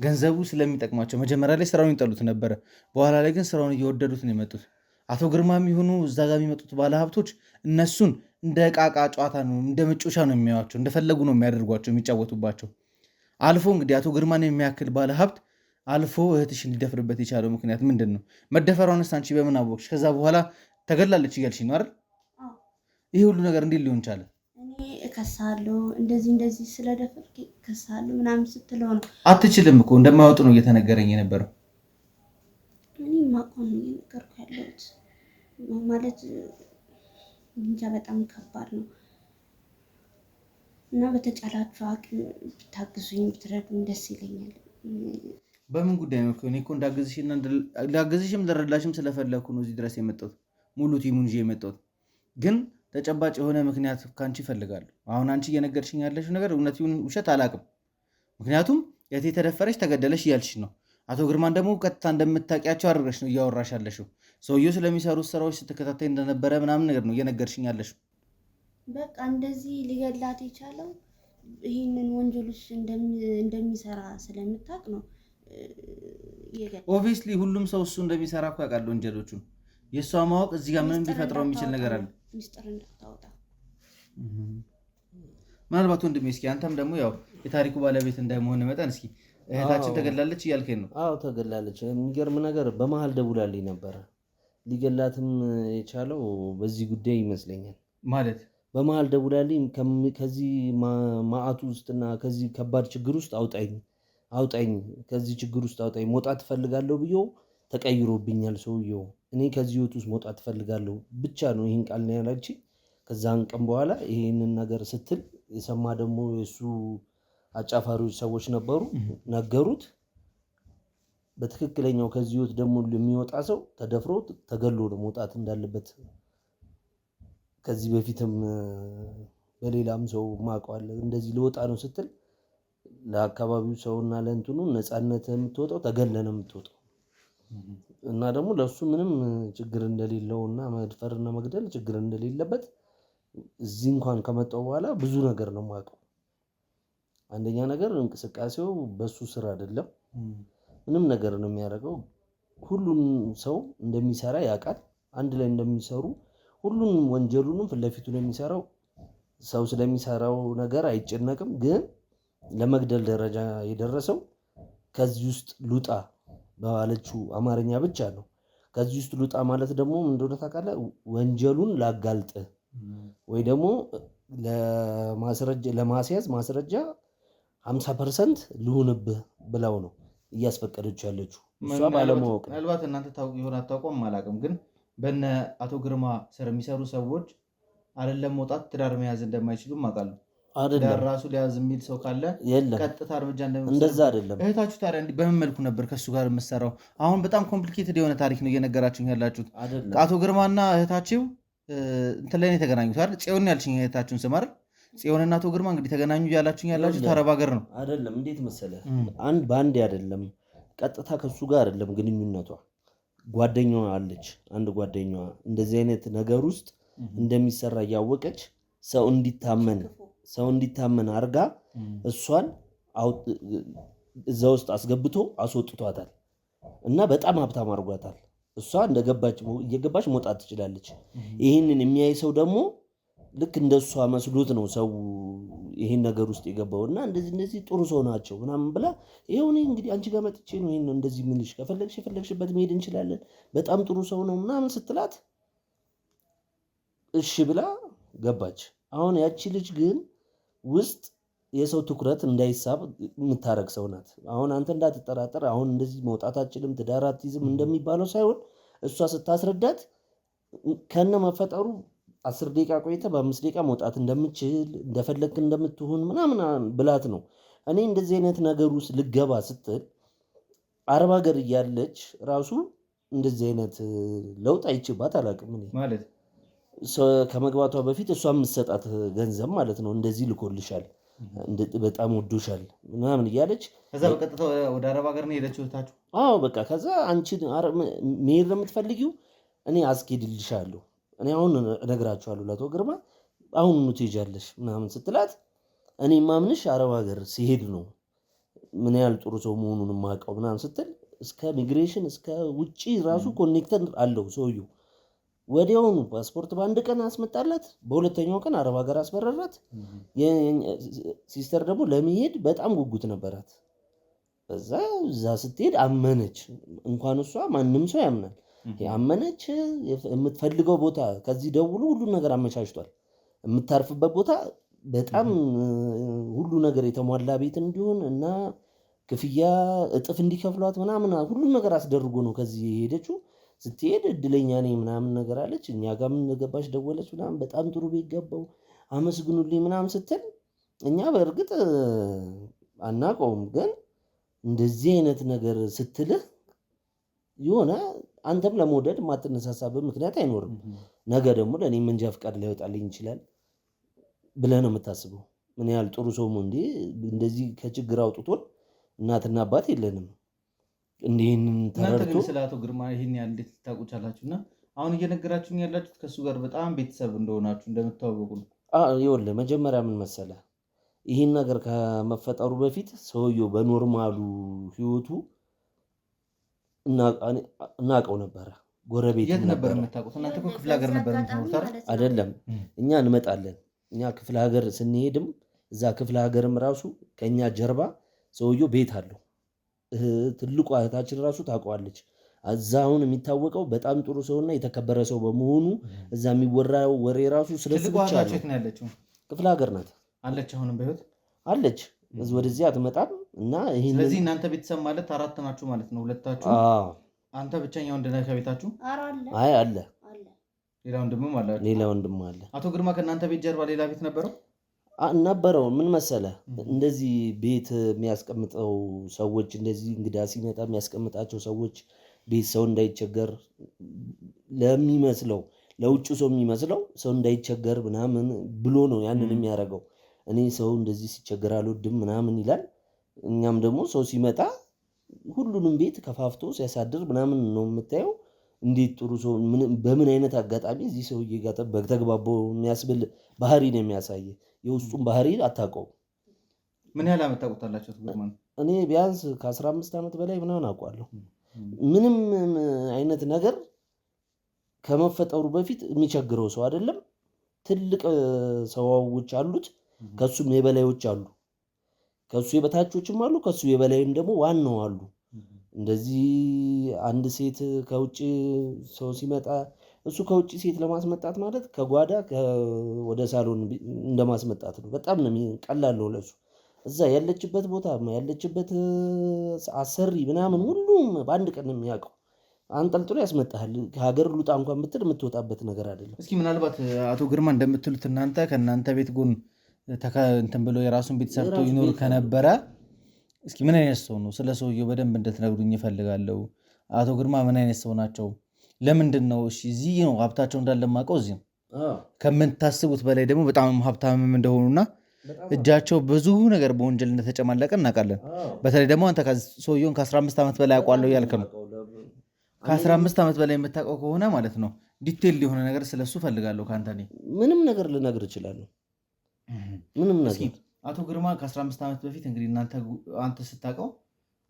ገንዘቡ ስለሚጠቅማቸው መጀመሪያ ላይ ስራውን ይጠሉት ነበረ። በኋላ ላይ ግን ስራውን እየወደዱት ነው የመጡት። አቶ ግርማ የሚሆኑ እዛ ጋር የሚመጡት ባለሀብቶች እነሱን እንደ ዕቃ ጨዋታ ነው፣ እንደ መጮቻ ነው የሚያዩዋቸው። እንደፈለጉ ነው የሚያደርጓቸው፣ የሚጫወቱባቸው። አልፎ እንግዲህ አቶ ግርማን የሚያክል ባለሀብት አልፎ እህትሽን ሊደፍርበት የቻለው ምክንያት ምንድን ነው? መደፈሯንስ አንቺ በምን አወቅሽ? ከዛ በኋላ ተገላለች እያልሽ ነው አይደል? ይህ ሁሉ ነገር እንዴት ሊሆን ቻለ? እኔ እከሳለሁ እንደዚህ ስለደፈርክ እከሳለሁ ምናምን ስትለው ነው። አትችልም እኮ እንደማያወጡ ነው እየተነገረኝ የነበረው። እኔ ማቆም ነው እየነገርኩ ያለሁት። ማለት እንጃ በጣም ከባድ ነው እና በተቻላችሁ አቅም ብታግዙኝ ብትረዱኝ ደስ ይለኛል። በምን ጉዳይ ነው? እኔ እኮ እንዳግዝሽም ልረዳሽም ስለፈለኩ ነው እዚህ ድረስ የመጣሁት። ሙሉ ቲሙን ይዤ የመጣሁት ግን ተጨባጭ የሆነ ምክንያት ከአንቺ እፈልጋለሁ። አሁን አንቺ እየነገርሽኝ ያለሽው ነገር እውነት ይሁን ውሸት አላውቅም። ምክንያቱም የቴ ተደፈረች ተገደለች እያልሽ ነው። አቶ ግርማን ደግሞ ቀጥታ እንደምታውቂያቸው አድርገሽ ነው እያወራሽ ያለሽው። ሰውየው ስለሚሰሩት ስራዎች ስትከታተይ እንደነበረ ምናምን ነገር ነው እየነገርሽኝ ያለሽው። በቃ እንደዚህ ሊገላት የቻለው ይህንን ወንጀሎች እንደሚሰራ ስለምታውቅ ነው። ኦብቪየስሊ ሁሉም ሰው እሱ እንደሚሰራ እኮ ያውቃል ወንጀሎቹን። የእሷ ማወቅ እዚህ ጋር ምንም ሊፈጥረው የሚችል ነገር አለ? ሚስጥር እንዳታወጣ። ምናልባት ወንድሜ እስኪ አንተም ደግሞ ያው የታሪኩ ባለቤት እንደመሆን መጠን እስኪ እህታችን ተገላለች እያልከኝ ነው? አዎ ተገላለች። የሚገርም ነገር በመሀል ደውላልኝ ነበረ። ሊገላትም የቻለው በዚህ ጉዳይ ይመስለኛል። ማለት በመሀል ደውላልኝ ከዚህ ማዕቱ ውስጥና ከዚህ ከባድ ችግር ውስጥ አውጣኝ፣ ከዚህ ችግር ውስጥ አውጣኝ፣ መውጣት እፈልጋለሁ ብዬው ተቀይሮብኛል ሰውየው። እኔ ከዚህ ህይወት ውስጥ መውጣት እፈልጋለሁ ብቻ ነው ይህን ቃል ነው ያላችኝ። ከዛን ቀን በኋላ ይህንን ነገር ስትል የሰማ ደግሞ የእሱ አጫፋሪዎች ሰዎች ነበሩ፣ ነገሩት። በትክክለኛው ከዚህ ህይወት ደግሞ የሚወጣ ሰው ተደፍሮ ተገሎ ነው መውጣት እንዳለበት። ከዚህ በፊትም በሌላም ሰው ማውቀዋለሁ እንደዚህ ልወጣ ነው ስትል ለአካባቢው ሰውና ለእንትኑ ነፃነት የምትወጣው ተገለ ነው የምትወጣው። እና ደግሞ ለእሱ ምንም ችግር እንደሌለው እና መድፈርና መግደል ችግር እንደሌለበት እዚህ እንኳን ከመጣው በኋላ ብዙ ነገር ነው የማውቀው። አንደኛ ነገር እንቅስቃሴው በሱ ስራ አይደለም፣ ምንም ነገር ነው የሚያደርገው። ሁሉም ሰው እንደሚሰራ ያውቃል፣ አንድ ላይ እንደሚሰሩ ሁሉንም ወንጀሉንም ፊት ለፊቱ ነው የሚሰራው። ሰው ስለሚሰራው ነገር አይጨነቅም። ግን ለመግደል ደረጃ የደረሰው ከዚህ ውስጥ ሉጣ ባለችው አማርኛ ብቻ ነው። ከዚህ ውስጥ ሉጣ ማለት ደግሞ ምን እንደሆነ ታውቃለህ? ወንጀሉን ላጋልጥ ወይ ደግሞ ለማስያዝ ማስረጃ 50% ልሁንብህ ብለው ነው እያስፈቀደች ያለችው እሷ ባለማወቅ። ምናልባት እናንተ ታውቁ ይሆን አታውቁም አላውቅም፣ ግን በነ አቶ ግርማ ስር የሚሰሩ ሰዎች አይደለም መውጣት ትዳር መያዝ እንደማይችሉም አውቃለሁ። ትዳር ራሱ ሊያዝ የሚል ሰው ካለ ቀጥታ እርምጃ እንደዛ አይደለም። እህታችሁ ታዲያ በምን መልኩ ነበር ከእሱ ጋር የምትሰራው? አሁን በጣም ኮምፕሊኬትድ የሆነ ታሪክ ነው እየነገራችሁ ያላችሁት። አቶ ግርማና እህታችሁ እንትን ላይ ነው የተገናኙት አይደል? ጽዮን ያልሽኝ እህታችሁን ስም አይደል? ጽዮንና አቶ ግርማ እንግዲህ ተገናኙ እያላችሁኝ ያላችሁት አረብ ሀገር ነው አይደለም? እንዴት መሰለህ፣ በአንዴ አይደለም፣ ቀጥታ ከሱ ጋር አይደለም ግንኙነቷ። ጓደኛዋ አለች፣ አንድ ጓደኛዋ እንደዚህ አይነት ነገር ውስጥ እንደሚሰራ እያወቀች ሰው እንዲታመን አርጋ እሷን እዛ ውስጥ አስገብቶ አስወጥቷታል እና በጣም ሀብታም አድርጓታል። እሷ እየገባች መውጣት ትችላለች። ይህንን የሚያይ ሰው ደግሞ ልክ እንደሷ መስሎት ነው ሰው ይህን ነገር ውስጥ የገባው እና እንደዚህ ጥሩ ሰው ናቸው ምናምን ብላ ይኸው እኔ እንግዲህ አንቺ ጋር መጥቼ ነው ይሄን እንደዚህ ምንሽ ከፈለግሽ የፈለግሽበት መሄድ እንችላለን፣ በጣም ጥሩ ሰው ነው ምናምን ስትላት እሺ ብላ ገባች። አሁን ያቺ ልጅ ግን ውስጥ የሰው ትኩረት እንዳይሳብ የምታረግ ሰው ናት። አሁን አንተ እንዳትጠራጠር፣ አሁን እንደዚህ መውጣት አትችልም ትዳር አትይዝም እንደሚባለው ሳይሆን እሷ ስታስረዳት ከነ መፈጠሩ 10 ደቂቃ ቆይተ በ5 ደቂቃ መውጣት እንደምችል እንደፈለግክ እንደምትሆን ምናምን ብላት ነው። እኔ እንደዚህ አይነት ነገር ውስጥ ልገባ ስትል አረብ ሀገር እያለች ራሱ እንደዚህ አይነት ለውጥ አይችባት አላውቅም። እኔ ማለት ከመግባቷ በፊት እሷ የምትሰጣት ገንዘብ ማለት ነው እንደዚህ ልኮልሻል፣ በጣም ወዶሻል ምናምን እያለች ከዛ በቀጥታ ወደ አረብ ሀገር ነው የሄደችው እህታችሁ? አዎ በቃ ከዛ አንቺ መሄድ ነው የምትፈልጊው እኔ አስኬድልሻለሁ፣ እኔ አሁን እነግራችኋለሁ ለአቶ ግርማ አሁን ትሄጃለሽ ምናምን ስትላት እኔ ማምንሽ አረብ ሀገር ሲሄድ ነው ምን ያህል ጥሩ ሰው መሆኑን የማውቀው ምናምን ስትል እስከ ሚግሬሽን እስከ ውጭ ራሱ ኮኔክተር አለው ሰውየው። ወዲያውኑ ፓስፖርት በአንድ ቀን አስመጣላት፣ በሁለተኛው ቀን አረብ ሀገር አስበረራት። ሲስተር ደግሞ ለመሄድ በጣም ጉጉት ነበራት። እዛ ስትሄድ አመነች። እንኳን እሷ ማንም ሰው ያምናል። ያመነች የምትፈልገው ቦታ ከዚህ ደውሎ ሁሉን ነገር አመቻችቷል። የምታርፍበት ቦታ በጣም ሁሉ ነገር የተሟላ ቤት እንዲሆን እና ክፍያ እጥፍ እንዲከፍሏት ምናምን ሁሉን ነገር አስደርጎ ነው ከዚህ የሄደችው። ስትሄድ እድለኛ ነኝ ምናምን ነገር አለች። እኛ ጋር ምን ገባች ደወለች ምናምን በጣም ጥሩ ቤት ገባው አመስግኑልኝ ምናምን ስትል እኛ በእርግጥ አናውቀውም፣ ግን እንደዚህ አይነት ነገር ስትልህ የሆነ አንተም ለመውደድ ማትነሳሳበት ምክንያት አይኖርም። ነገ ደግሞ ለእኔ መንጃ ፍቃድ ሊያወጣልኝ ይችላል ብለህ ነው የምታስበው። ምን ያህል ጥሩ ሰው እንደዚህ ከችግር አውጥቶን እናትና አባት የለንም። እንዲህንን ተረድቶ ስለ አቶ ግርማ ይህን ያህል እንዴት ልታውቁ ቻላችሁና አሁን እየነገራችሁኝ ያላችሁት ከእሱ ጋር በጣም ቤተሰብ እንደሆናችሁ እንደምታወቁ ነው? ይኸውልህ መጀመሪያ ምን መሰለህ፣ ይህን ነገር ከመፈጠሩ በፊት ሰውየው በኖርማሉ ህይወቱ እናውቀው ነበረ። ጎረቤት ነበር የምታውቁት እናንተ? እኮ ክፍለ ሀገር ነበር የምትኖሩት አይደለም? እኛ እንመጣለን። እኛ ክፍለ ሀገር ስንሄድም እዛ ክፍለ ሀገርም ራሱ ከእኛ ጀርባ ሰውየው ቤት አለው። ትልቁ እህታችን ራሱ ታውቀዋለች። እዛ አሁን የሚታወቀው በጣም ጥሩ ሰውና የተከበረ ሰው በመሆኑ እዛ የሚወራው ወሬ ራሱ ስለሱ ብቻ ነው። ክፍለ ሀገር ናት አለች። አሁንም በህይወት አለች። ወደዚህ አትመጣም። እና ስለዚህ እናንተ ቤተሰብ ማለት 4 ናችሁ ማለት ነው? ሁለታችሁ? አንተ ብቸኛው ወንድ ነህ ከቤታችሁ? አይ አለ፣ ሌላ ወንድምም አለ። ሌላ ወንድም አለ። አቶ ግርማ ከእናንተ ቤት ጀርባ ሌላ ቤት ነበረው? ነበረው። ምን መሰለ፣ እንደዚህ ቤት የሚያስቀምጠው ሰዎች፣ እንደዚህ እንግዳ ሲመጣ የሚያስቀምጣቸው ሰዎች ቤት ሰው እንዳይቸገር ለሚመስለው ለውጭ ሰው የሚመስለው ሰው እንዳይቸገር ምናምን ብሎ ነው ያንን የሚያደርገው። እኔ ሰው እንደዚህ ሲቸገር አልወድም ምናምን ይላል። እኛም ደግሞ ሰው ሲመጣ ሁሉንም ቤት ከፋፍቶ ሲያሳድር ምናምን ነው የምታየው። እንዴት ጥሩ ሰው በምን አይነት አጋጣሚ እዚህ ሰውዬ ጋር ተግባባው የሚያስብል ባህሪ ነው የሚያሳየ። የውስጡን ባህሪ አታውቀውም። ምን ያህል ዓመት ታውቁታላችሁ? እኔ ቢያንስ ከ15 ዓመት በላይ ምናምን አውቀዋለሁ። ምንም አይነት ነገር ከመፈጠሩ በፊት የሚቸግረው ሰው አይደለም። ትልቅ ሰዎች አሉት፣ ከሱም የበላዮች አሉ፣ ከሱ የበታቾችም አሉ፣ ከሱ የበላይም ደግሞ ዋናው አሉ። እንደዚህ አንድ ሴት ከውጭ ሰው ሲመጣ እሱ ከውጭ ሴት ለማስመጣት ማለት ከጓዳ ወደ ሳሎን እንደማስመጣት ነው። በጣም ነው ቀላል ነው ለሱ። እዛ ያለችበት ቦታ ያለችበት አሰሪ ምናምን ሁሉም በአንድ ቀን የሚያውቀው አንጠልጥሎ ያስመጣሃል። ከሀገር ልውጣ እንኳን ብትል የምትወጣበት ነገር አይደለም። እስኪ ምናልባት አቶ ግርማ እንደምትሉት እናንተ ከእናንተ ቤት ጎን እንትን ብሎ የራሱን ቤት ሰርቶ ይኖር ከነበረ እስኪ ምን አይነት ሰው ነው? ስለ ሰውየው በደንብ እንድትነግሩኝ እፈልጋለሁ። አቶ ግርማ ምን አይነት ሰው ናቸው? ለምንድን ነው እዚህ ነው ሀብታቸው እንዳለ የማውቀው እዚህ ነው። ከምታስቡት በላይ ደግሞ በጣም ሀብታምም እንደሆኑና እጃቸው ብዙ ነገር በወንጀል እንደተጨማለቀ እናውቃለን። በተለይ ደግሞ አንተ ሰውየውን ከ15 ዓመት በላይ አውቀዋለሁ እያልክ ነው። ከ15 ዓመት በላይ የምታውቀው ከሆነ ማለት ነው ዲቴል የሆነ ነገር ስለሱ እፈልጋለሁ ከአንተ። እኔ ምንም ነገር ልነግር እችላለሁ። ምንም ነገር አቶ ግርማ ከ15 ዓመት በፊት እንግዲህ አንተ ስታውቀው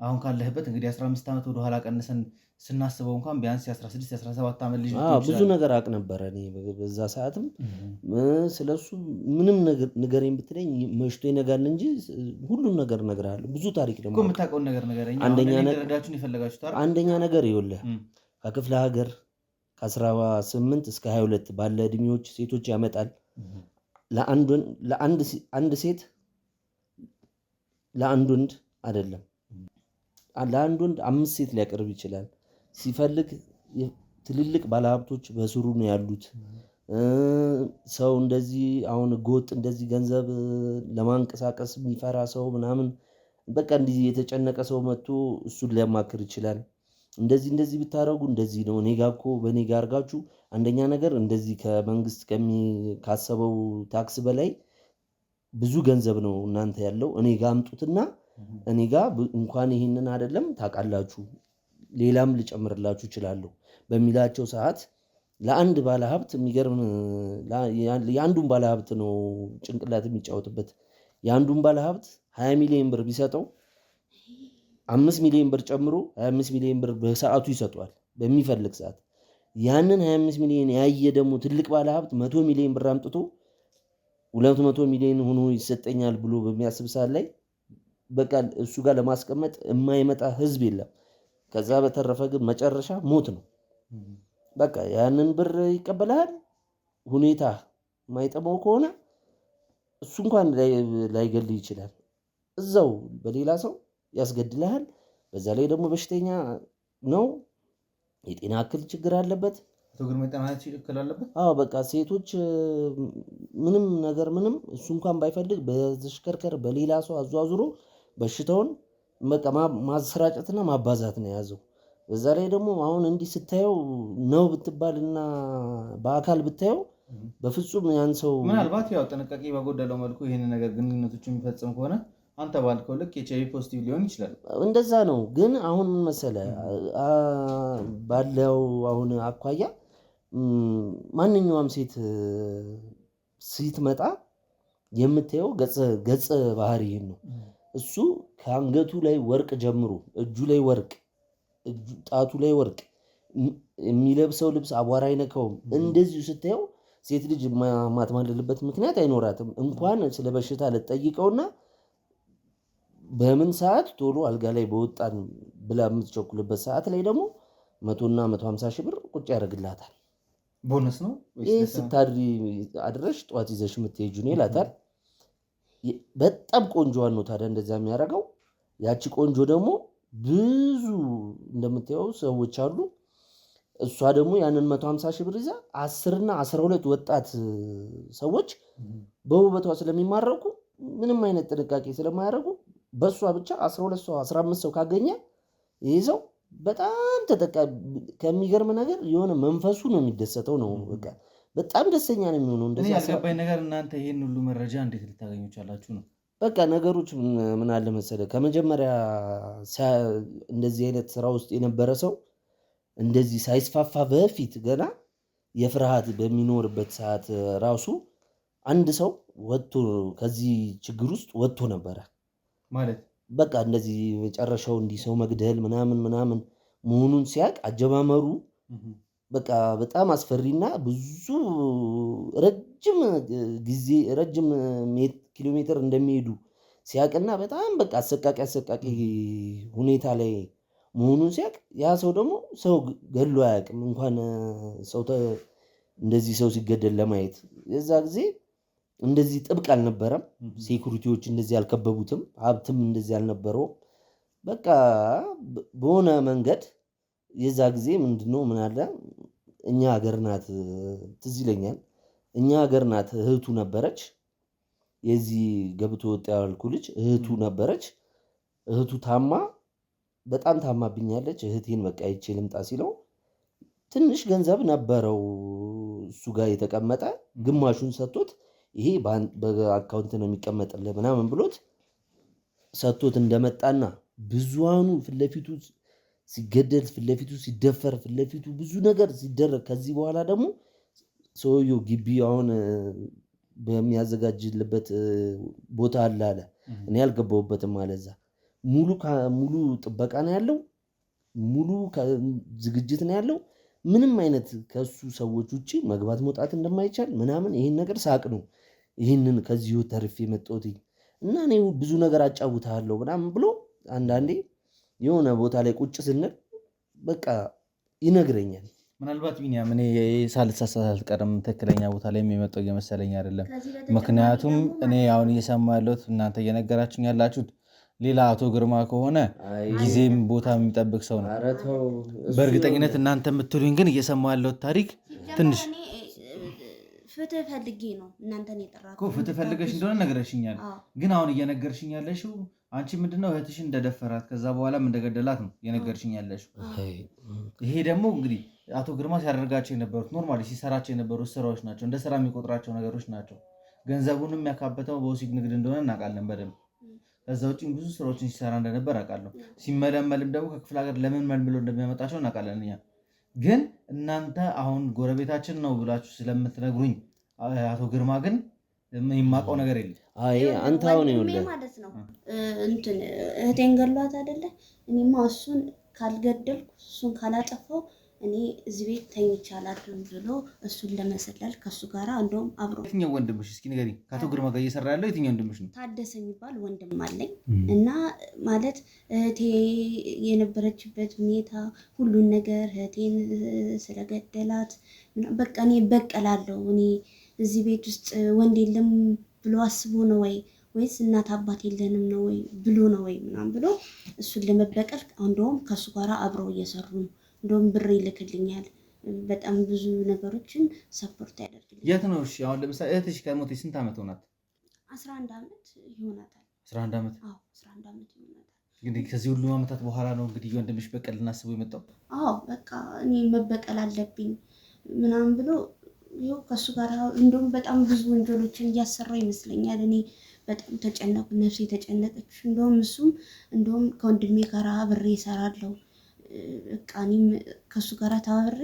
አሁን ካለህበት እንግዲህ 15 ዓመት ወደኋላ ቀንሰን ስናስበው እንኳን ቢያንስ 16 17 ዓመት ልጅ ብዙ ነገር አውቅ ነበረ። እኔ በዛ ሰዓትም ስለሱ ምንም ንገረኝ ብትለኝ መሽቶ ይነጋል እንጂ ሁሉም ነገር እነግርሃለሁ። ብዙ ታሪክ ደግሞ የምታውቀውን ነገር ንገረኝ። አንደኛ ነገር ይኸውልህ ከክፍለ ሀገር ከ18 እስከ 22 ባለ እድሜዎች ሴቶች ያመጣል። ለአንድ ሴት ለአንድ ወንድ አይደለም፣ ለአንድ ወንድ 5 ሴት ሊያቀርብ ይችላል። ሲፈልግ ትልልቅ ባለሀብቶች በስሩ ነው ያሉት። ሰው እንደዚህ አሁን ህገወጥ እንደዚህ ገንዘብ ለማንቀሳቀስ የሚፈራ ሰው ምናምን በቃ እንዲህ የተጨነቀ ሰው መጥቶ እሱን ሊያማክር ይችላል። እንደዚህ ብታደርጉ እንደዚህ ነው፣ እኔ ጋ እኮ በእኔ ጋ አድርጋችሁ አንደኛ ነገር እንደዚህ ከመንግስት ካሰበው ታክስ በላይ ብዙ ገንዘብ ነው እናንተ ያለው፣ እኔ ጋ አምጡትና እኔ ጋ እንኳን ይህንን አይደለም ታውቃላችሁ ሌላም ልጨምርላችሁ እችላለሁ በሚላቸው ሰዓት ለአንድ ባለሀብት የሚገርም የአንዱን ባለሀብት ነው ጭንቅላት የሚጫወትበት። የአንዱን ባለሀብት 20 ሚሊዮን ብር ቢሰጠው 5 ሚሊዮን ብር ጨምሮ 25 ሚሊዮን ብር በሰዓቱ ይሰጠዋል በሚፈልግ ሰዓት። ያንን 25 ሚሊዮን ያየ ደግሞ ትልቅ ባለሀብት 100 ሚሊዮን ብር አምጥቶ 200 ሚሊዮን ሆኖ ይሰጠኛል ብሎ በሚያስብ ሰዓት ላይ በቃ እሱ ጋር ለማስቀመጥ የማይመጣ ህዝብ የለም። ከዛ በተረፈ ግን መጨረሻ ሞት ነው። በቃ ያንን ብር ይቀበላል። ሁኔታ ማይጠመው ከሆነ እሱ እንኳን ላይገልህ ይችላል። እዛው በሌላ ሰው ያስገድልሃል። በዛ ላይ ደግሞ በሽተኛ ነው፣ የጤና እክል ችግር አለበት። በቃ ሴቶች ምንም እሱ እንኳን ባይፈልግ በተሽከርከር በሌላ ሰው አዟዙሮ በሽታውን በቃ ማሰራጨትና ማባዛት ነው የያዘው። በዛ ላይ ደግሞ አሁን እንዲህ ስታየው ነው ብትባልና በአካል ብታየው በፍጹም ያን ሰው ምናልባት ያው ጥንቃቄ በጎደለው መልኩ ይህን ነገር ግንኙነቶች የሚፈጽም ከሆነ አንተ ባልከው ልክ ኤችአይቪ ፖዚቲቭ ሊሆን ይችላል። እንደዛ ነው። ግን አሁን ምን መሰለህ ባለው አሁን አኳያ ማንኛውም ሴት ስትመጣ የምታየው ገጸ ባህሪን ነው። እሱ ከአንገቱ ላይ ወርቅ ጀምሮ እጁ ላይ ወርቅ፣ ጣቱ ላይ ወርቅ፣ የሚለብሰው ልብስ አቧራ አይነካውም። እንደዚሁ ስታየው ሴት ልጅ ማትማልልበት ምክንያት አይኖራትም። እንኳን ስለ በሽታ ልትጠይቀውና በምን ሰዓት ቶሎ አልጋ ላይ በወጣን ብላ የምትቸኩልበት ሰዓት ላይ ደግሞ 100 እና 150 ሺህ ብር ቁጭ ያደርግላታል። ቦነስ ነው። ይህ ስታድሪ አድረሽ ጠዋት ይዘሽ የምትሄጁ ነው ይላታል። በጣም ቆንጆዋን ነው ታዲያ እንደዛ የሚያደርገው። ያቺ ቆንጆ ደግሞ ብዙ እንደምታየው ሰዎች አሉ። እሷ ደግሞ ያንን 150 ሺህ ብር ይዛ 10 እና 12 ወጣት ሰዎች በውበቷ ስለሚማረኩ ምንም አይነት ጥንቃቄ ስለማያደርጉ በእሷ ብቻ 12 ሰው 15 ሰው ካገኘ ይህ ሰው በጣም ተጠቃሚ። ከሚገርም ነገር የሆነ መንፈሱ ነው የሚደሰተው ነው። በቃ በጣም ደስተኛ ነው የሚሆነው። እንደዚህ ያልገባኝ ነገር እናንተ ይሄን ሁሉ መረጃ እንዴት ልታገኙ ቻላችሁ ነው? በቃ ነገሮች ምን አለ መሰለህ፣ ከመጀመሪያ እንደዚህ አይነት ስራ ውስጥ የነበረ ሰው እንደዚህ ሳይስፋፋ በፊት ገና የፍርሃት በሚኖርበት ሰዓት ራሱ አንድ ሰው ወጥቶ ከዚህ ችግር ውስጥ ወጥቶ ነበረ ማለት በቃ እንደዚህ መጨረሻው እንዲህ ሰው መግደል ምናምን መሆኑን ሲያቅ አጀማመሩ በቃ በጣም አስፈሪና ብዙ ረጅም ጊዜ ረጅም ኪሎ ሜትር እንደሚሄዱ ሲያቅና በጣም በቃ አሰቃቂ ሁኔታ ላይ መሆኑን ሲያቅ ያ ሰው ደግሞ ሰው ገድሎ አያውቅም። እንኳን ሰው እንደዚህ ሰው ሲገደል ለማየት የዛ ጊዜ እንደዚህ ጥብቅ አልነበረም። ሴኩሪቲዎች እንደዚህ አልከበቡትም። ሀብትም እንደዚህ አልነበረውም። በቃ በሆነ መንገድ የዛ ጊዜ ምንድነው ምን አለ እኛ ሀገር ናት፣ ትዝ ይለኛል እኛ ሀገር ናት እህቱ ነበረች። የዚህ ገብቶ ወጣ ያልኩ ልጅ እህቱ ነበረች። እህቱ በጣም ታማብኛለች፣ እህቴን በቃ ይቼ ልምጣ ሲለው ትንሽ ገንዘብ ነበረው እሱ ጋር የተቀመጠ፣ ግማሹን ሰጥቶት ይሄ በአካውንት ነው የሚቀመጥልህ ምናምን ብሎት ሰጥቶት እንደመጣና ብዙሃኑ ፊትለፊቱ ሲገደል፣ ፊትለፊቱ ሲደፈር፣ ፊትለፊቱ ብዙ ነገር ሲደረግ ከዚህ በኋላ ደግሞ ሰውየው ግቢ አሁን በሚያዘጋጅልበት ቦታ አለ። እኔ አልገባሁበትም አለ። እዛ ሙሉ ጥበቃ ነው ያለው፣ ሙሉ ዝግጅት ነው ያለው። ምንም አይነት ከሱ ሰዎች ውጭ መግባት መውጣት እንደማይቻል ምናምን ይህን ነገር ሳቅ ነው ይህንን ከዚሁ ተርፌ መጣሁት እና እኔ ብዙ ነገር አጫውታለሁ ምናምን ብሎ አንዳንዴ የሆነ ቦታ ላይ ቁጭ ስንል በቃ ይነግረኛል። ምናልባት ቢኒያም እኔ ሳልሳሳት አልቀርም ትክክለኛ ቦታ ላይ የሚመጣው እየመሰለኝ አይደለም። ምክንያቱም እኔ አሁን እየሰማ ያለሁት እናንተ እየነገራችሁኝ ያላችሁት ሌላ አቶ ግርማ ከሆነ ጊዜም ቦታ የሚጠብቅ ሰው ነው። በእርግጠኝነት እናንተ የምትሉኝ ግን እየሰማ ያለሁት ታሪክ ትንሽ ፍትህ ፈልጌ ነው እናንተን የጠራሁት። ፍትህ ፈልገሽ እንደሆነ ነገረሽኛል። ግን አሁን እየነገርሽኝ ያለሽው አንቺ ምንድነው እህትሽን እንደደፈራት ከዛ በኋላም እንደገደላት ነው እየነገርሽኝ ያለሽው። ይሄ ደግሞ እንግዲህ አቶ ግርማ ሲያደርጋቸው የነበሩት ኖርማሊ ሲሰራቸው የነበሩት ስራዎች ናቸው። እንደ ስራ የሚቆጥራቸው ነገሮች ናቸው። ገንዘቡንም ያካበተው በወሲብ ንግድ እንደሆነ እናውቃለን በደንብ። ከዛ ውጭም ብዙ ስራዎችን ሲሰራ እንደነበር አውቃለሁ። ሲመለመልም ደግሞ ከክፍለ ሀገር ለምን መልምሎ እንደሚያመጣቸው እናውቃለን እኛ። ግን እናንተ አሁን ጎረቤታችን ነው ብላችሁ ስለምትነግሩኝ አቶ ግርማ ግን የማውቀው ነገር የለም። አንተ አሁን ይኸውልህ ማለት ነው እንትን እህቴን ገሏት አይደለ? እኔማ እሱን ካልገደልኩ እሱን ካላጠፋው እኔ እዚህ ቤት ተኝቼ አላድርም ብሎ እሱን ለመሰለል ከሱ ጋር እንደውም አብሮ። የትኛው ወንድምሽ? እስኪ ንገሪኝ። ከአቶ ግርማ ጋር እየሰራ ያለው የትኛው ወንድምሽ ነው? ታደሰ የሚባል ወንድም አለኝ እና ማለት እህቴ የነበረችበት ሁኔታ ሁሉን ነገር እህቴን ስለገደላት በቃ እኔ በቀላለሁ። እኔ እዚህ ቤት ውስጥ ወንድ የለም ብሎ አስቦ ነው ወይስ እናት አባት የለንም ነው ወይ ብሎ ነው ወይ ምናምን ብሎ እሱን ለመበቀል እንደውም ከሱ ጋር አብረው እየሰሩ ነው። እንደውም ብር ይልክልኛል፣ በጣም ብዙ ነገሮችን ሰፖርት ያደርግልኛል። የት ነው? እሺ አሁን ለምሳሌ እህትሽ ከሞተች ስንት ዓመት ሆናት? 11 ዓመት ይሆናታል። 11 ዓመት? አዎ 11 ዓመት ይሆናታል። እንግዲህ ከዚህ ሁሉ ዓመታት በኋላ ነው እንግዲህ ወንድምሽ በቀል ልናስበው የመጣው። አዎ በቃ እኔ መበቀል አለብኝ ምናምን ብሎ ይኸው ከሱ ጋር እንደውም በጣም ብዙ ወንጀሎችን እያሰራው ይመስለኛል። እኔ በጣም ተጨነቁ። ነፍሴ ተጨነቀች። እንደውም ከወንድሜ ጋር አብሬ እሰራለሁ፣ በቃ እኔም ከእሱ ጋር ተባብሬ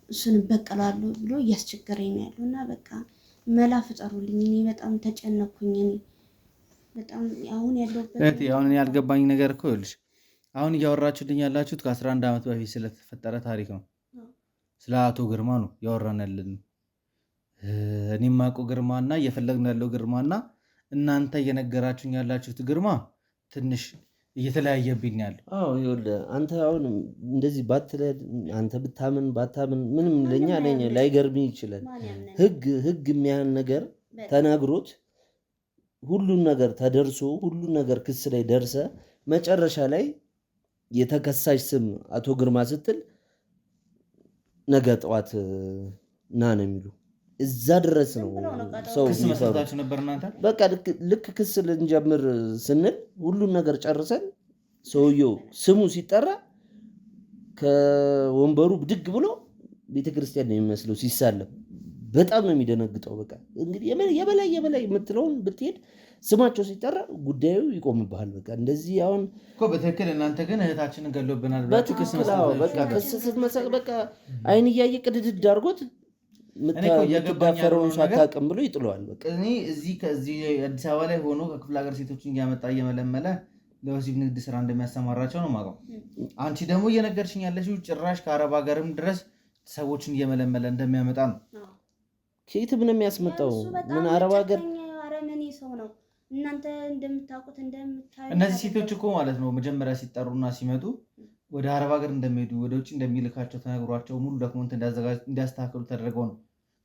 እሱን እበቀላለሁ ብሎ እያስቸገረኝ ነው ያለው እና በቃ መላ ፍጠሩልኝ። እኔ በጣም ተጨነኩኝ። እኔ በጣም አሁን ያለሁበት አሁን ያልገባኝ ነገር እኮ ይኸውልሽ፣ አሁን እያወራችሁልኝ ያላችሁት ከ11 ዓመት በፊት ስለተፈጠረ ታሪክ ነው። ስለ አቶ ግርማ ነው ያወራን ያለን። እኔም የማውቀው ግርማና እየፈለግን ያለው ግርማና እናንተ እየነገራችሁኝ ያላችሁት ግርማ ትንሽ እየተለያየብኝ ያለው። አዎ ይኸውልህ አንተ አሁን እንደዚህ አንተ ብታምን ባታምን ምንም ለኛ ላይገርም ይችላል። ህግ የሚያህል ነገር ተናግሮት ሁሉን ነገር ተደርሶ ሁሉን ነገር ክስ ላይ ደርሰ መጨረሻ ላይ የተከሳሽ ስም አቶ ግርማ ስትል ነገ ጠዋት ና ነው የሚሉ። እዛ ድረስ ነው ሰው የሚሰሩት ነበር። እናንተ በቃ ልክ ክስ ልንጀምር ስንል ሁሉን ነገር ጨርሰን ሰውየው ስሙ ሲጠራ ከወንበሩ ብድግ ብሎ ቤተክርስቲያን ነው የሚመስለው ሲሳለም። በጣም ነው የሚደነግጠው። በቃ እንግዲህ የበላይ የምትለውን ብትሄድ ስማቸው ሲጠራ ጉዳዩ ይቆምብሃል። በቃ እንደዚህ አሁን እኮ በትክክል እናንተ ግን እህታችንን ገሎብናል በቃ ክስ ስትመሰል በቃ አይን እያየ ቅድድድ አድርጎት የምትዳፈረውን ሳታውቅም ብሎ ይጥለዋል። በቃ እኔ ከዚህ አዲስ አበባ ላይ ሆኖ ከክፍለ ሀገር ሴቶችን እያመጣ እየመለመለ ለወሲብ ንግድ ስራ እንደሚያሰማራቸው ነው የማውቀው። አንቺ ደግሞ እየነገርሽኝ ያለሽው ጭራሽ ከአረብ ሀገርም ድረስ ሰዎችን እየመለመለ እንደሚያመጣ ነው። ከየትም ነው የሚያስመጣው? ምን አረብ ሀገር አረመኔ ሰው ነው። እናንተ እንደምታውቁት እነዚህ ሴቶች እኮ ማለት ነው መጀመሪያ ሲጠሩና ሲመጡ ወደ አረብ ሀገር እንደሚሄዱ ወደ ውጭ እንደሚልካቸው ተነግሯቸው ሙሉ ዶክመንት እንዲያስተካክሉ ተደርገው ነው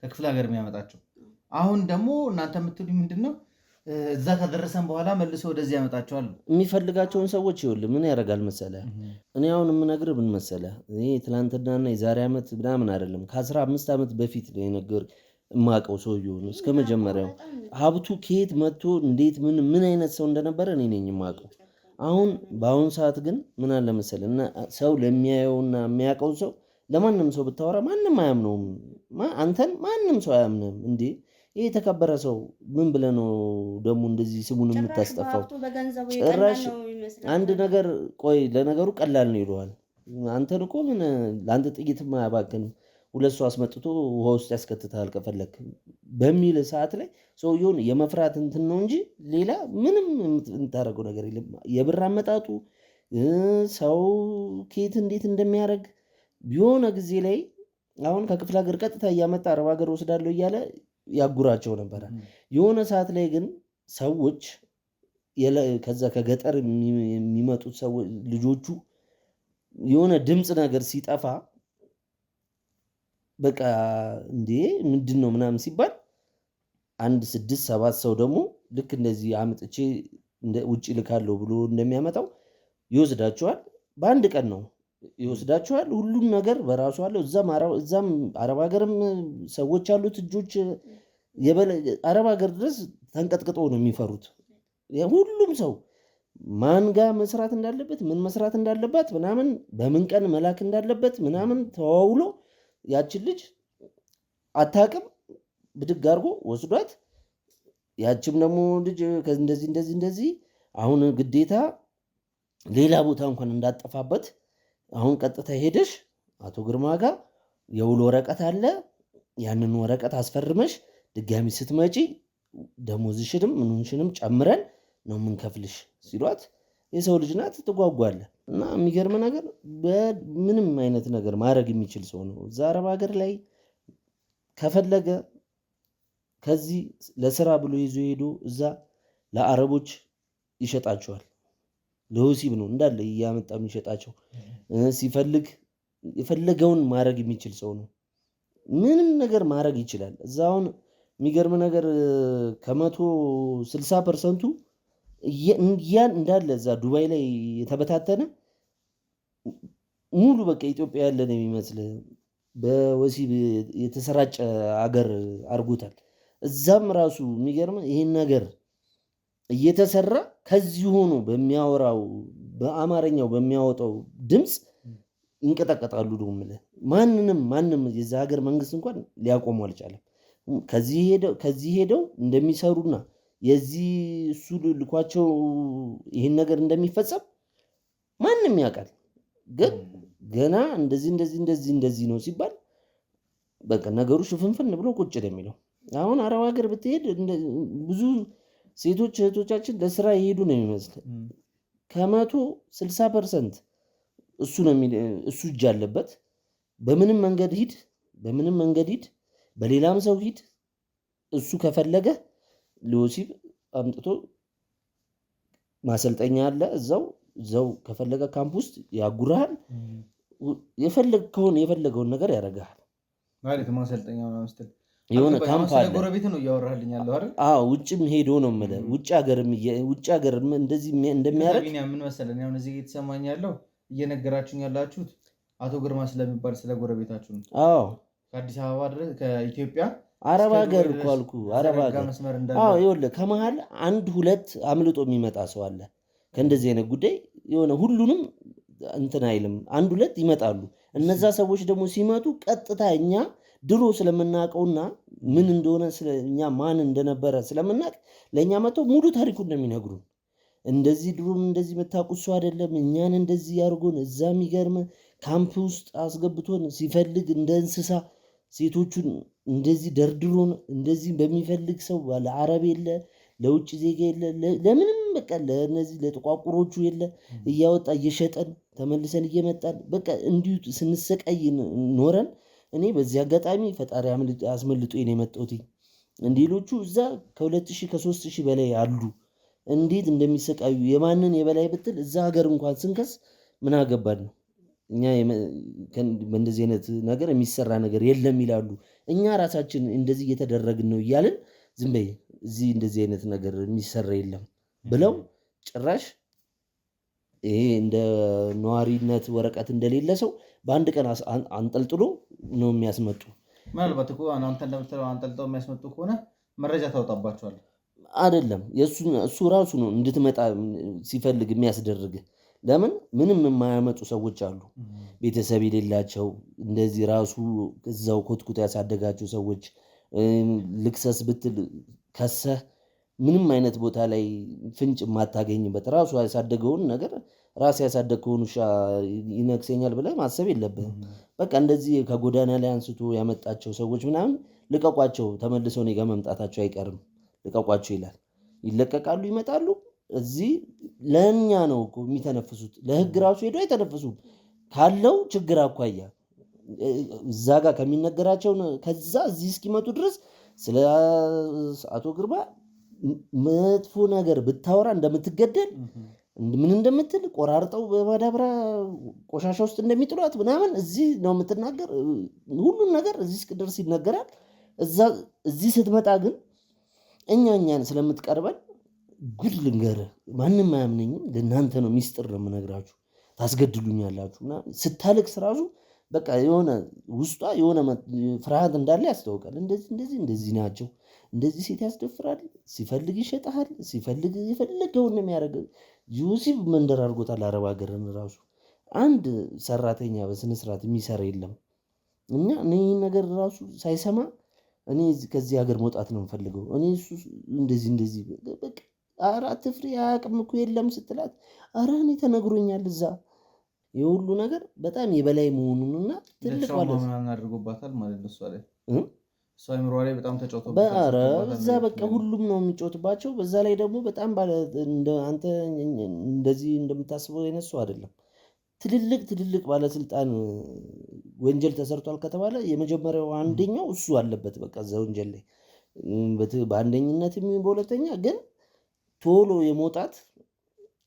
ከክፍለ ሀገር የሚያመጣቸው። አሁን ደግሞ እናንተ የምትሉኝ ምንድን ነው? እዛ ከደረሰን በኋላ መልሶ ወደዚህ ያመጣቸዋል። የሚፈልጋቸውን ሰዎች ይኸውልህ ምን ያደርጋል መሰለህ? እኔ አሁን የምነግርህ ምን መሰለህ? እኔ ትናንትናና የዛሬ ዓመት ምናምን አይደለም ከ15 ዓመት በፊት ነው የነገር የማውቀው ሰውየውን እስከ መጀመሪያው ሀብቱ ከየት መጥቶ እንዴት ምን አይነት ሰው እንደነበረ እኔ ነኝ የማውቀው። አሁን በአሁን ሰዓት ግን ምን አለ መሰለህ እና ሰው ለሚያየውና የሚያውቀው ሰው ለማንም ሰው ብታወራ ማንም አያምነውም። አንተን ማንም ሰው አያምንም። እንዴ ይሄ የተከበረ ሰው ምን ብለህ ነው ደግሞ እንደዚህ ስሙን የምታስጠፋው? ጭራሽ አንድ ነገር ቆይ ለነገሩ ቀላል ነው ይለዋል። አንተን እኮ ምን ለአንተ ጥይት ማያባክን ሁለት ሰው አስመጥቶ ውሃ ውስጥ ያስከትታል ከፈለክ በሚል ሰዓት ላይ ሰውየውን የመፍራት እንትን ነው እንጂ ሌላ ምንም የምታደርገው ነገር የለም። የብር አመጣጡ ሰው ኬት እንዴት እንደሚያደርግ ቢሆነ ጊዜ ላይ አሁን ከክፍለ ሀገር ቀጥታ እያመጣ አረብ ሀገር ወስዳለሁ እያለ ያጉራቸው ነበረ። የሆነ ሰዓት ላይ ግን ሰዎች ከዛ ከገጠር የሚመጡት ሰዎች ልጆቹ የሆነ ድምፅ ነገር ሲጠፋ በቃ እንዴ ምንድን ነው ምናምን ሲባል 6-7 ሰው ደግሞ ልክ እንደዚህ አምጥቼ ውጭ ልካለሁ ብሎ እንደሚያመጣው ይወስዳቸዋል። በአንድ ቀን ነው ይወስዳቸዋል። ሁሉም ነገር በራሱ አለው። እዛም አረብ ሀገርም ሰዎች አሉት እጆች አረብ ሀገር ድረስ ተንቀጥቅጦ ነው የሚፈሩት። ሁሉም ሰው ማን ጋር መስራት እንዳለበት ምን መስራት እንዳለባት ምናምን በምን ቀን መላክ እንዳለበት ምናምን ተዋውሎ ያችን ልጅ አታውቅም ብድግ አድርጎ ወስዷት ያችም ደግሞ ልጅ እንደዚህ አሁን ግዴታ ሌላ ቦታ እንኳን እንዳጠፋበት አሁን ቀጥታ ሄደሽ አቶ ግርማ ጋር የውል ወረቀት አለ። ያንን ወረቀት አስፈርመሽ ድጋሚ ስትመጪ ደሞዝሽንም ምንሽንም ጨምረን ነው የምንከፍልሽ ሲሏት የሰው ልጅ ናት ትጓጓለ። እና የሚገርም ነገር በምንም አይነት ነገር ማድረግ የሚችል ሰው ነው። እዛ አረብ ሀገር ላይ ከፈለገ ከዚህ ለስራ ብሎ ይዞ ሄዶ እዛ ለአረቦች ይሸጣቸዋል። ለወሲብ ነው እንዳለ እያመጣ የሚሸጣቸው። ሲፈልግ የፈለገውን ማድረግ የሚችል ሰው ነው። ምንም ነገር ማድረግ ይችላል። እዛ አሁን የሚገርም ነገር ከ160% ያን እንዳለ እዛ ዱባይ ላይ የተበታተነ ሙሉ በቃ ኢትዮጵያ ያለ ነው የሚመስል በወሲብ የተሰራጨ አገር አድርጎታል። እዛም ራሱ የሚገርም ይሄን ነገር እየተሰራ ከዚህ ሆኖ በሚያወራው በአማርኛው በሚያወጣው ድምፅ ይንቀጠቀጣሉ። ደምለ ማንም የዛ ሀገር መንግስት እንኳን ሊያቆሙ አልቻለም። ከዚህ ሄደው እንደሚሰሩና የዚህ እሱ ልኳቸው ይህን ነገር እንደሚፈጸም ማንም ያውቃል። ግን ገና እንደዚህ ነው ሲባል በቃ ነገሩ ሽፍንፍን ብሎ ቁጭ ነው የሚለው። አሁን አረብ ሀገር ብትሄድ ብዙ ሴቶች እህቶቻችን ለስራ የሄዱ ነው የሚመስል። 60% እሱ እጅ አለበት። በምንም መንገድ ሂድ፣ በሌላም ሰው ሂድ፣ እሱ ከፈለገ ለወሲብ አምጥቶ ማሰልጠኛ አለ እዛው ከፈለገ ካምፕ ውስጥ ያጉራሃል። የፈለገውን ነገር ያደርጋል ማለት ማሰልጠኛ ነው ስትል የሆነ ካምፕ አለ። ጎረቤት ነው እያወራልኝ ያለው አይደል? ውጭም ሄዶ ነው የምልህ። ውጭ ሀገርም እንደዚህ እንደሚያደርግ ምን መሰለህ፣ አሁን እዚህ እየተሰማኝ ያለው እየነገራችሁኝ ያላችሁት አቶ ግርማ ስለሚባል ስለ ጎረቤታችሁ ነው። ከአዲስ አበባ ድረስ ከኢትዮጵያ አረብ ሀገር እኮ አልኩህ። አረብ ሀገር ይኸውልህ፣ ከመሀል 1-2 አምልጦ የሚመጣ ሰው አለ ከእንደዚህ አይነት ጉዳይ። የሆነ ሁሉንም እንትን አይልም፣ 1-2 ይመጣሉ። እነዛ ሰዎች ደግሞ ሲመጡ ቀጥታ እኛ ድሮ ስለምናውቀውና ምን እንደሆነ እኛ ማን እንደነበረ ስለምናውቅ ለእኛ መጥተው ሙሉ ታሪኩን ነው የሚነግሩን። እንደዚህ ድሮም እንደዚህ የምታውቁት ሰው አይደለም፣ እኛን እንደዚህ ያርጎን እዛ የሚገርም ካምፕ ውስጥ አስገብቶን ሲፈልግ እንደ እንስሳ ሴቶቹን እንደዚህ ደርድሮን እንደዚህ በሚፈልግ ሰው ለአረብ የለ ለውጭ ዜጋ የለ ለምንም በቃ ለእነዚህ ለጥቋቁሮቹ የለ እያወጣ እየሸጠን ተመልሰን እየመጣን በቃ እንዲሁ ስንሰቃይ ኖረን። እኔ በዚህ አጋጣሚ ፈጣሪ አስመልጦ ነው የመጣሁት። ሌሎቹ እዛ ከ2000 ከ3000 በላይ አሉ። እንዴት እንደሚሰቃዩ የማንን የበላይ ብትል እዛ ሀገር እንኳን ስንከስ ምን አገባን ነው። እኛ በእንደዚህ አይነት ነገር የሚሰራ ነገር የለም ይላሉ። እኛ ራሳችን እንደዚህ እየተደረግን ነው እያልን ዝም በይ እዚህ እንደዚህ አይነት ነገር የሚሰራ የለም ብለው ጭራሽ ይሄ እንደ ነዋሪነት ወረቀት እንደሌለ ሰው በአንድ ቀን አንጠልጥሎ ነው የሚያስመጡ። ምናልባት እኮ አንተ እንደምትለው አንጠልጥሎ የሚያስመጡ ከሆነ መረጃ ታወጣባቸዋል። አይደለም እሱ ራሱ ነው እንድትመጣ ሲፈልግ የሚያስደርግ። ለምን ምንም የማያመጡ ሰዎች አሉ፣ ቤተሰብ የሌላቸው እንደዚህ ራሱ እዛው ኮትኩት ያሳደጋቸው ሰዎች። ልክሰስ ብትል ከሰህ ምንም አይነት ቦታ ላይ ፍንጭ የማታገኝበት ራሱ ያሳደገውን ነገር ራስ ያሳደግከውን ውሻ ይነክሰኛል ብለህ ማሰብ የለብህም። በቃ እንደዚህ ከጎዳና ላይ አንስቶ ያመጣቸው ሰዎች ምናምን ልቀቋቸው፣ ተመልሰው እኔ ጋር መምጣታቸው አይቀርም፣ ልቀቋቸው ይላል። ይለቀቃሉ፣ ይመጣሉ። እዚህ ለእኛ ነው እኮ የሚተነፍሱት። ለህግ ራሱ ሄዶ አይተነፍሱም ካለው ችግር አኳያ እዛ ጋር ከሚነገራቸው ከዛ እዚህ እስኪመጡ ድረስ ስለ አቶ ግርማ መጥፎ ነገር ብታወራ እንደምትገደል ምን እንደምትል ቆራርጠው በማዳበሪያ ቆሻሻ ውስጥ እንደሚጥሏት ምናምን እዚህ ነው የምትናገር። ሁሉን ነገር እዚህ እስክደርስ ይነገራል። እዚህ ስትመጣ ግን እኛን ስለምትቀርበን ጉድ ልንገርህ፣ ማንም አያምነኝም። ለእናንተ ነው ሚስጥር ነው የምነግራችሁ፣ ታስገድሉኛላችሁ። ስታለቅስ ራሱ በቃ የሆነ ውስጧ የሆነ ፍርሃት እንዳለ ያስታውቃል። እንደዚህ ናቸው፣ እንደዚህ ሴት ያስደፍራል፣ ሲፈልግ ይሸጠሃል፣ ሲፈልግ የፈለገውን ነው የሚያደርገው። ዮሴፍ መንደር አድርጎታል አረብ ሀገርን ራሱ። አንድ ሰራተኛ በስነስርዓት የሚሰራ የለም። እና ይህን ነገር ራሱ ሳይሰማ እኔ ከዚህ ሀገር መውጣት ነው የምፈልገው፣ እኔ እሱ እንደዚህ በቃ ኧረ አትፍሪ አያውቅም እኮ የለም ስትላት፣ ኧረ እኔ ተነግሮኛል እዛ የሁሉ ነገር በጣም የበላይ መሆኑንና ትልቅ ማለት ነው አድርጎባታል ማለት ነው። እሷ አይምሮ ላይ በጣም ተጫውቶባታል። እዛ በቃ ሁሉም ነው የሚጫወትባቸው። በዛ ላይ ደግሞ በጣም አንተ እንደዚህ እንደምታስበው አይነት ሰው አይደለም። ትልልቅ ባለስልጣን ወንጀል ተሰርቷል ከተባለ የመጀመሪያው አንደኛው እሱ አለበት። በቃ እዛ ወንጀል ላይ በአንደኝነት የሚሆን በሁለተኛ ግን ቶሎ የመውጣት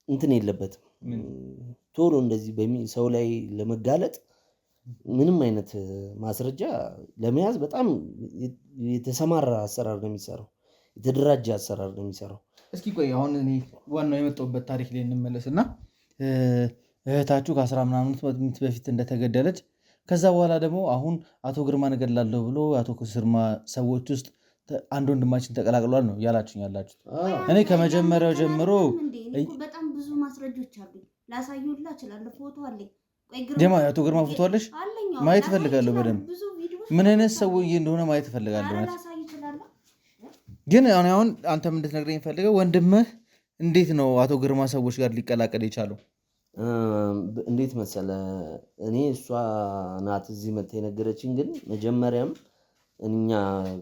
እንትን የለበትም። ቶሎ እንደዚህ ሰው ላይ ለመጋለጥ ምንም አይነት ማስረጃ ለመያዝ በጣም የተሰማራ አሰራር ነው የሚሰራው፣ የተደራጀ አሰራር ነው የሚሰራው። እስኪ ቆይ አሁን እኔ ዋናው የመጣሁበት ታሪክ ላይ እንመለስና እህታችሁ ከ10 ምናምን ዓመት በፊት እንደተገደለች ከዛ በኋላ ደግሞ አሁን አቶ ግርማን እገድላለሁ ብሎ አቶ ግርማ ሰዎች ውስጥ አንድ ወንድማችን ተቀላቅሏል ነው ያላችሁኝ ያላችሁት። እኔ ከመጀመሪያው ጀምሮ በጣም ብዙ ማስረጆች አሉ፣ ላሳዩላ እችላለሁ። ፎቶ አለኝ። ደማ አቶ ግርማ ፎቶ አለሽ? ማየት እፈልጋለሁ በደንብ ምን አይነት ሰውዬ እንደሆነ ማየት እፈልጋለሁ። ግን አሁን አንተም እንድትነግረኝ ፈልገው ወንድምህ እንዴት ነው አቶ ግርማ ሰዎች ጋር ሊቀላቀል የቻለው? እንዴት መሰለ እኔ እሷ ናት እዚህ መታ የነገረችኝ። ግን መጀመሪያም እኛ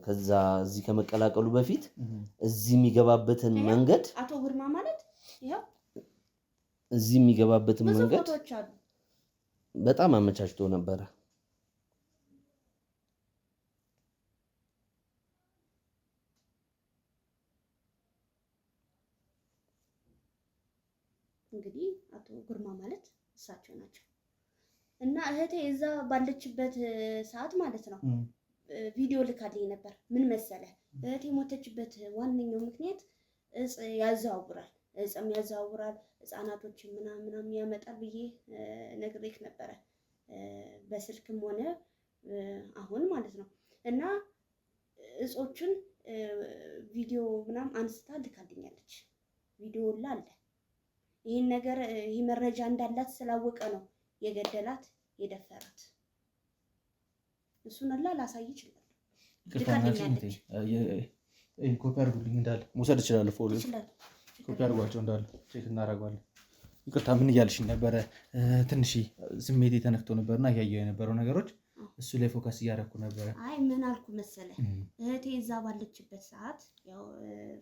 ከዛ እዚህ ከመቀላቀሉ በፊት እዚህ የሚገባበትን መንገድ አቶ ግርማ ማለት ይኸው እዚህ የሚገባበትን ብዙ መንገድ ፎቶዎች አሉ። በጣም አመቻችቶ ነበረ። እንግዲህ አቶ ግርማ ማለት እሳቸው ናቸው። እና እህቴ እዛ ባለችበት ሰዓት ማለት ነው ቪዲዮ ልካልኝ ነበር። ምን መሰለ እህቴ የሞተችበት ዋነኛው ምክንያት እጽ ያዘዋውራል፣ እጽም ያዘዋውራል፣ ህፃናቶችን ምናምን ያመጣል ብዬ ነግሬክ ነበረ በስልክም ሆነ አሁን ማለት ነው። እና እጾቹን ቪዲዮ ምናምን አንስታ ልካልኛለች። ቪዲዮ አለ። ይህን ነገር ይህ መረጃ እንዳላት ስላወቀ ነው የገደላት የደፈራት። እሱን አላ ላሳይ ይችላል። ኮፒ አድርጉልኝ እንዳለ መውሰድ እችላለሁ። ፎሎ ኮፒ አድርጓቸው እንዳለ ቼክ እናደርገዋለን። ይቅርታ ምን እያልሽኝ ነበረ? ትንሽ ስሜቴ ተነክቶ ነበርና እያየሁ የነበረው ነገሮች እሱ ላይ ፎከስ እያደረኩ ነበረ። አይ ምን አልኩ መሰለ እህቴ እዛ ባለችበት ሰዓት ያው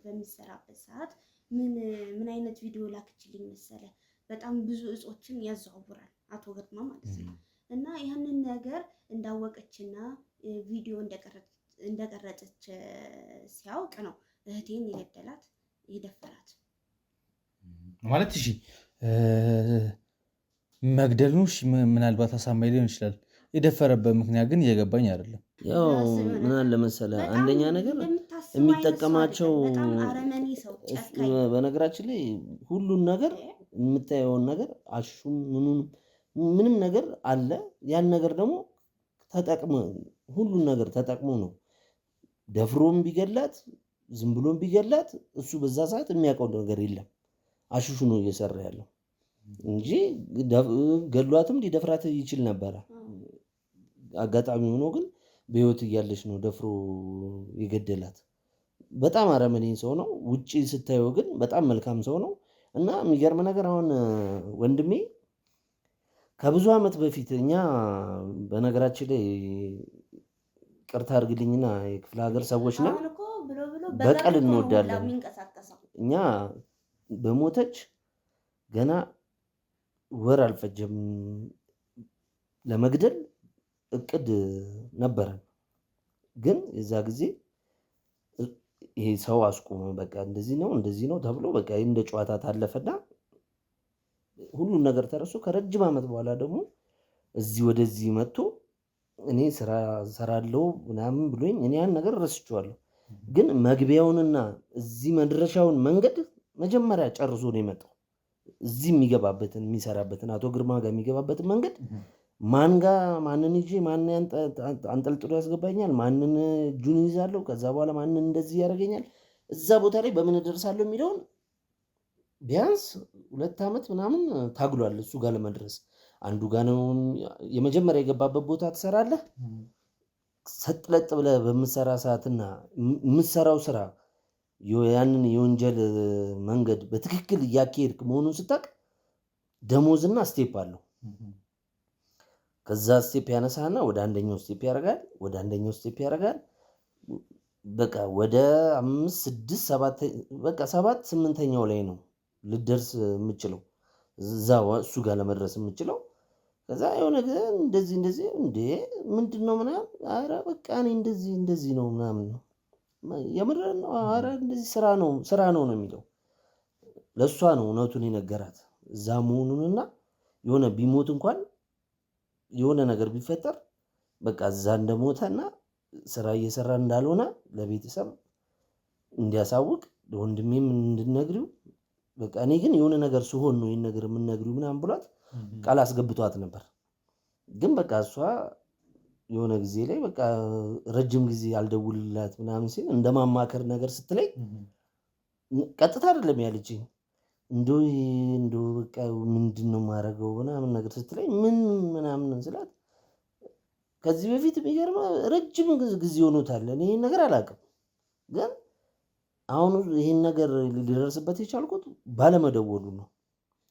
በሚሰራበት ሰዓት ምን አይነት ቪዲዮ ላክችልኝ መሰለ? በጣም ብዙ እጾችን ያዘዋውራል አቶ ግርማ ማለት ነው። እና ያንን ነገር እንዳወቀችና ቪዲዮ እንደቀረጸች ሲያውቅ ነው እህቴን የገደላት የደፈራት ማለት። እሺ መግደሉ ምናልባት አሳማኝ ሊሆን ይችላል። የደፈረበት ምክንያት ግን እየገባኝ አይደለም። ያው ምን አለ መሰለህ አንደኛ ነገር የሚጠቀማቸው በነገራችን ላይ ሁሉን ነገር የምታየውን ነገር አሹም ምንም ነገር አለ። ያን ነገር ደግሞ ተጠቅሞ ሁሉን ነገር ተጠቅሞ ነው ደፍሮም ቢገላት ዝም ብሎም ቢገላት እሱ በዛ ሰዓት የሚያውቀው ነገር የለም። አሹሹ ነው እየሰራ ያለው እንጂ ገሏትም ሊደፍራት ይችል ነበረ። አጋጣሚ ሆኖ ግን በህይወት እያለች ነው ደፍሮ የገደላት። በጣም አረመኔ ሰው ነው። ውጪ ስታየው ግን በጣም መልካም ሰው ነው። እና የሚገርም ነገር አሁን ወንድሜ ከብዙ ዓመት በፊት እኛ በነገራችን ላይ ቅርታ አድርግልኝና የክፍለ ሀገር ሰዎች ነን፣ በቀል እንወዳለን። እኛ በሞተች ገና ወር አልፈጀም ለመግደል እቅድ ነበረን። ግን የዛ ጊዜ ይሄ ሰው አስቆመ። በቃ እንደዚህ ነው ተብሎ በቃ እንደ ጨዋታ ታለፈና ሁሉን ነገር ተረሶ ከረጅም ዓመት በኋላ ደግሞ እዚህ ወደዚህ መጥቶ እኔ ስራ ሰራለው ምናምን ብሎኝ እኔ ያን ነገር ረስቼዋለሁ። ግን መግቢያውንና እዚህ መድረሻውን መንገድ መጀመሪያ ጨርሶ ነው የመጣው። እዚህ የሚገባበትን የሚሰራበትን አቶ ግርማ ጋር የሚገባበትን መንገድ ማንን ይዤ ማንን አንጠልጥሎ ያስገባኛል፣ ማንን እጁን ይዛለሁ፣ ከዛ በኋላ ማንን እንደዚህ ያደርገኛል፣ እዛ ቦታ ላይ በምን እደርሳለሁ የሚለውን ቢያንስ 2 ዓመት ምናምን ታግሏል እሱ ጋር ለመድረስ። አንዱ ጋር ነው የመጀመሪያ የገባበት ቦታ ትሰራለህ። ሰጥለጥ ብለህ በምትሰራ ሰዓትና የምትሰራው ስራ ያንን የወንጀል መንገድ በትክክል እያካሄድክ መሆኑን ስታውቅ ደሞዝና ስቴፕ አለው። ከዛ ስቴፕ ያነሳና ወደ አንደኛው ስቴፕ ያደርጋል። በቃ ወደ 5 6 7 በቃ 7 8ኛው ላይ ነው ልደርስ የምችለው እዛ እሱ ጋር ለመድረስ የምችለው። ከዛ የሆነ እንደዚህ እንዴ ምንድነው ምናምን፣ ኧረ በቃ እኔ እንደዚህ ነው ምናምን ነው የምረን ነው፣ ኧረ እንደዚህ ስራ ነው የሚለው። ለእሷ ነው እውነቱን የነገራት እዛ መሆኑንና የሆነ ቢሞት እንኳን የሆነ ነገር ቢፈጠር በቃ እዛ እንደሞተና ስራ እየሰራ እንዳልሆነ ለቤተሰብ እንዲያሳውቅ ለወንድሜም እንድነግሪው። በቃ እኔ ግን የሆነ ነገር ሲሆን ነው ይሄን ነገር የምነግሪው ምናምን ብሏት ቃል አስገብቷት ነበር። ግን በቃ እሷ የሆነ ጊዜ ላይ በቃ ረጅም ጊዜ አልደውልላት ምናምን ሲል እንደማማከር ነገር ስትለይ ቀጥታ አይደለም ያለችኝ። እንደው በቃ ምንድን ነው የማደርገው ምናምን ነገር ስትለኝ ምን ምናምን ስላት ከዚህ በፊት የሚገርመው ረጅም ጊዜ ሆኖታል። እኔ ይህን ነገር አላውቅም። ግን አሁን ይህን ነገር ሊደርስበት የቻልኩት ባለመደወሉ ነው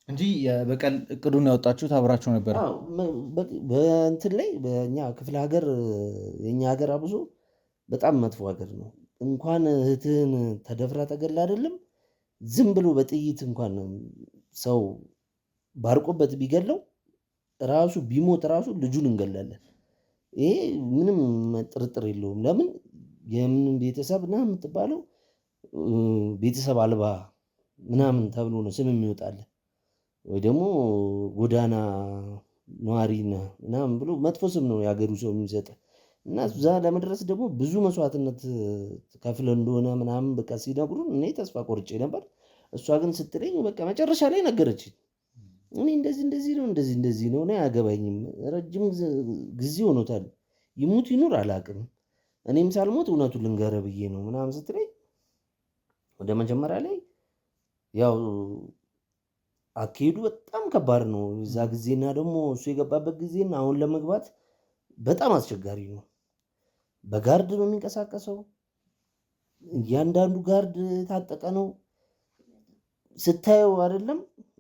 እንጂ በቀል እቅዱን ያወጣችሁት አብራችሁ ነበር። በእንትን ላይ በእኛ ክፍለ ሀገር የእኛ ሀገር አብዞ በጣም መጥፎ ሀገር ነው። እንኳን እህትህን ተደፍራ ተገላ አይደለም ዝም ብሎ በጥይት እንኳን ሰው ባርቆበት ቢገለው ራሱ ቢሞት ራሱ ልጁን እንገላለን። ይሄ ምንም ጥርጥር የለውም። ለምን የምን ቤተሰብ ና የምትባለው ቤተሰብ አልባ ምናምን ተብሎ ነው ስም የሚወጣለ ወይ ደግሞ ጎዳና ነዋሪ ነህ ምናምን ብሎ መጥፎ ስም ነው የሀገሩ ሰው የሚሰጥ እና እዛ ለመድረስ ደግሞ ብዙ መስዋዕትነት ከፍለ እንደሆነ ምናምን በቃ ሲነግሩን እኔ ተስፋ ቆርጬ ነበር። እሷ ግን ስትለኝ በቃ መጨረሻ ላይ ነገረችኝ። እኔ እንደዚህ ነው እንደዚህ ነው እኔ አያገባኝም፣ ረጅም ጊዜ ሆኖታል፣ ይሙት ይኑር አላውቅም፣ እኔም ሳልሞት እውነቱን ልንገርህ ብዬ ነው ምናምን ስትለኝ ወደ መጀመሪያ ላይ ያው አካሄዱ በጣም ከባድ ነው እዛ ጊዜና ደግሞ እሱ የገባበት ጊዜና አሁን ለመግባት በጣም አስቸጋሪ ነው። በጋርድ ነው የሚንቀሳቀሰው። እያንዳንዱ ጋርድ ታጠቀ ነው ስታየው አይደለም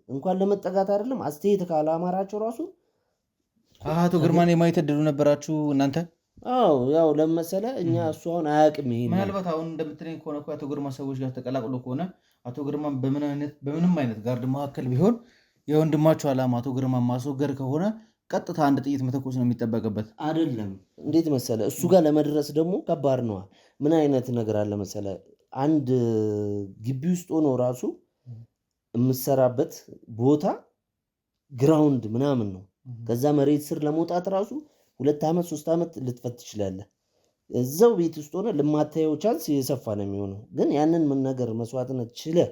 እንኳን ለመጠጋት አይደለም አስተያየት ካላማራቸው ራሱ። አቶ ግርማን የማየት እድሉ ነበራችሁ እናንተ? አዎ ያው ለመሰለ እኛ እሱ አሁን አያውቅም። ይሄ ምናልባት አሁን እንደምትለኝ ከሆነ እኮ አቶ ግርማ ሰዎች ጋር ተቀላቅሎ ከሆነ አቶ ግርማ በምንም አይነት ጋርድ መካከል ቢሆን የወንድማችሁ ዓላማ አቶ ግርማ ማስወገድ ከሆነ ቀጥታ አንድ ጥይት መተኮስ ነው የሚጠበቅበት አይደለም። እንዴት መሰለ እሱ ጋር ለመድረስ ደግሞ ከባድ ነዋ። ምን አይነት ነገር አለ መሰለ አንድ ግቢ ውስጥ ሆኖ ራሱ የምሰራበት ቦታ ግራውንድ ምናምን ነው። ከዛ መሬት ስር ለመውጣት ራሱ 2 ዓመት 3 ዓመት ልትፈት ትችላለህ። እዛው ቤት ውስጥ ሆነ ለማታየው ቻንስ የሰፋ ነው የሚሆነው። ግን ያንን ምን ነገር መስዋዕትነት ችለህ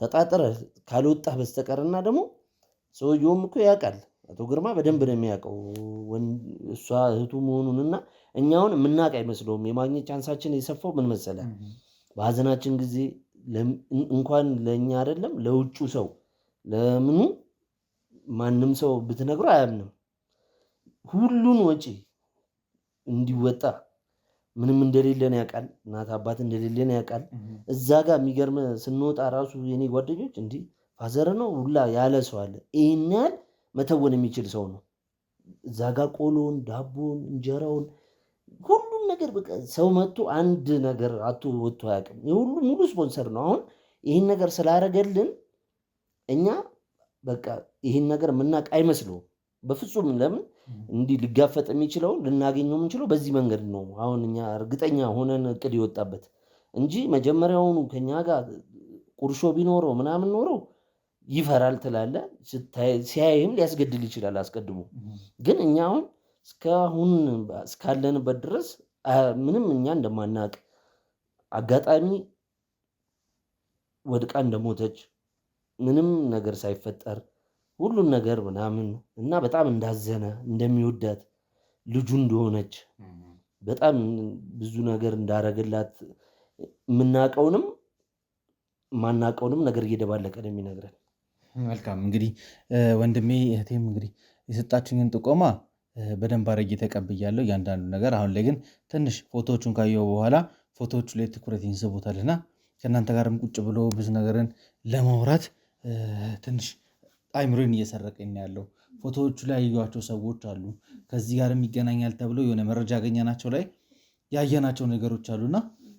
ተጣጥረህ ካልወጣህ በስተቀርና ደግሞ ሰውየውም እኮ ያውቃል። አቶ ግርማ በደንብ ነው የሚያውቀው እሷ እህቱ መሆኑንና እኛውን የምናውቅ አይመስለውም። የማግኘት ቻንሳችን የሰፋው ምን መሰለ በሀዘናችን ጊዜ እንኳን ለእኛ አይደለም ለውጩ ሰው ለምኑ ማንም ሰው ብትነግሮ አያምንም። ሁሉን ወጪ እንዲወጣ ምንም እንደሌለን ያውቃል። እናት አባት እንደሌለን ያውቃል። እዛ ጋር የሚገርም ስንወጣ ራሱ የኔ ጓደኞች እንዲህ ፋዘር ነው ሁላ ያለ ሰው አለ። ይህን ያህል መተወን የሚችል ሰው ነው። እዛ ጋር ቆሎን፣ ዳቦን፣ እንጀራውን ሁሉም ነገር በቃ ሰው መጥቶ አንድ ነገር አቶ ወጥቶ አያውቅም። የሁሉ ሙሉ ስፖንሰር ነው። አሁን ይህን ነገር ስላደረገልን እኛ በቃ ይህን ነገር የምናውቅ አይመስለውም በፍጹም። ለምን እንዲህ ሊጋፈጥ የሚችለውን ልናገኘው የምንችለው በዚህ መንገድ ነው። አሁን እኛ እርግጠኛ ሆነን እቅድ የወጣበት እንጂ መጀመሪያውኑ ከኛ ጋር ቁርሾ ቢኖረው ምናምን ኖረው ይፈራል ትላለ። ሲያይም ሊያስገድል ይችላል አስቀድሞ። ግን እኛ አሁን እስካሁን እስካለንበት ድረስ ምንም እኛ እንደማናቅ አጋጣሚ ወድቃ እንደሞተች ምንም ነገር ሳይፈጠር ሁሉን ነገር ምናምን እና በጣም እንዳዘነ እንደሚወዳት ልጁ እንደሆነች በጣም ብዙ ነገር እንዳረገላት የምናውቀውንም ማናውቀውንም ነገር እየደባለቀ ነው የሚነግረን። መልካም እንግዲህ ወንድሜ እህቴም እንግዲህ የሰጣችሁኝን ጥቆማ በደንብ አድርጌ ተቀብያለሁ እያንዳንዱ ነገር። አሁን ላይ ግን ትንሽ ፎቶዎቹን ካየሁ በኋላ ፎቶዎቹ ላይ ትኩረት ይስቡታልና ከእናንተ ጋርም ቁጭ ብሎ ብዙ ነገርን ለማውራት ትንሽ አይምሮን እየሰረቀኝ ያለው ፎቶዎቹ ላይ ያዩዋቸው ሰዎች አሉ። ከዚህ ጋርም ይገናኛል ተብሎ የሆነ መረጃ ያገኘናቸው ላይ ያየናቸው ነገሮች አሉና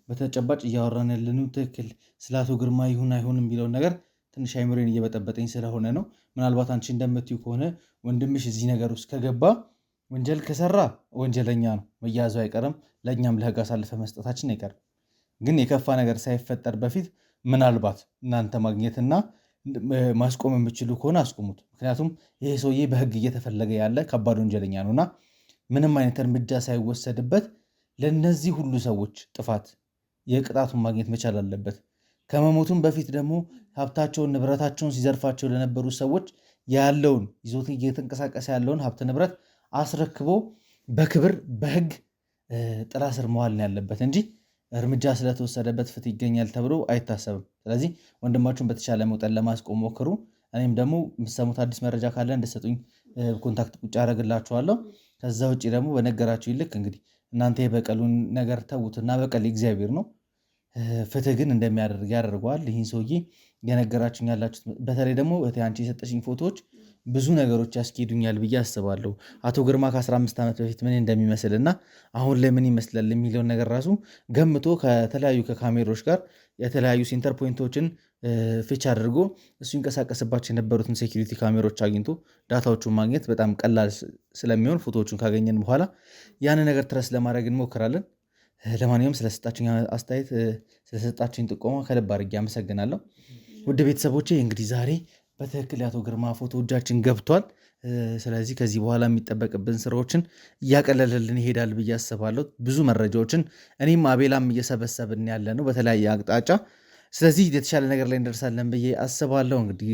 በተጨባጭ እያወራን ያለነው ትክክል ስለ አቶ ግርማ ይሁን አይሁን የሚለውን ነገር ትንሽ አይምሮን እየበጠበጠኝ ስለሆነ ነው። ምናልባት አንቺ እንደምትዩ ከሆነ ወንድምሽ እዚህ ነገር ውስጥ ከገባ ወንጀል ከሰራ ወንጀለኛ ነው፣ መያዙ አይቀርም፣ ለእኛም ለህግ አሳልፈ መስጠታችን አይቀርም። ግን የከፋ ነገር ሳይፈጠር በፊት ምናልባት እናንተ ማግኘትና ማስቆም የምችሉ ከሆነ አስቆሙት። ምክንያቱም ይሄ ሰውዬ በህግ እየተፈለገ ያለ ከባድ ወንጀለኛ ነውና ምንም አይነት እርምጃ ሳይወሰድበት ለነዚህ ሁሉ ሰዎች ጥፋት የቅጣቱን ማግኘት መቻል አለበት። ከመሞቱም በፊት ደግሞ ሀብታቸውን ንብረታቸውን ሲዘርፋቸው ለነበሩ ሰዎች ያለውን ይዞት እየተንቀሳቀሰ ያለውን ሀብት ንብረት አስረክቦ በክብር በህግ ጥላ ስር መዋል ነው ያለበት እንጂ እርምጃ ስለተወሰደበት ፍትህ ይገኛል ተብሎ አይታሰብም። ስለዚህ ወንድማችሁን በተቻለ መጠን ለማስቆም ሞክሩ። እኔም ደግሞ የምትሰሙት አዲስ መረጃ ካለ እንድሰጡኝ ኮንታክት ቁጭ አደረግላችኋለሁ። ከዛ ውጭ ደግሞ በነገራችሁ ይልክ እንግዲህ እናንተ የበቀሉን ነገር ተዉትና በቀል እግዚአብሔር ነው። ፍትህ ግን እንደሚያደርግ ያደርገዋል። ይህን ሰውዬ የነገራችሁኝ ያላችሁት በተለይ ደግሞ አንቺ የሰጠሽኝ ፎቶዎች ብዙ ነገሮች ያስኬዱኛል ብዬ አስባለሁ። አቶ ግርማ ከ15 ዓመት በፊት ምን እንደሚመስል እና አሁን ላይ ምን ይመስላል የሚለውን ነገር ራሱ ገምቶ ከተለያዩ ከካሜሮች ጋር የተለያዩ ሴንተር ፖይንቶችን ፊች አድርጎ እሱ ይንቀሳቀስባቸው የነበሩትን ሴኪሪቲ ካሜሮች አግኝቶ ዳታዎቹን ማግኘት በጣም ቀላል ስለሚሆን ፎቶዎቹን ካገኘን በኋላ ያንን ነገር ትረስ ለማድረግ እንሞክራለን። ለማንኛውም ስለሰጣችሁኝ አስተያየት ስለሰጣችሁኝ ጥቆማ ከልብ አድርጌ አመሰግናለሁ። ውድ ቤተሰቦቼ እንግዲህ ዛሬ በትክክል የአቶ ግርማ ፎቶ እጃችን ገብቷል። ስለዚህ ከዚህ በኋላ የሚጠበቅብን ስራዎችን እያቀለለልን ይሄዳል ብዬ አስባለሁ። ብዙ መረጃዎችን እኔም አቤላም እየሰበሰብን ያለ ነው በተለያየ አቅጣጫ። ስለዚህ የተሻለ ነገር ላይ እንደርሳለን ብዬ አስባለሁ። እንግዲህ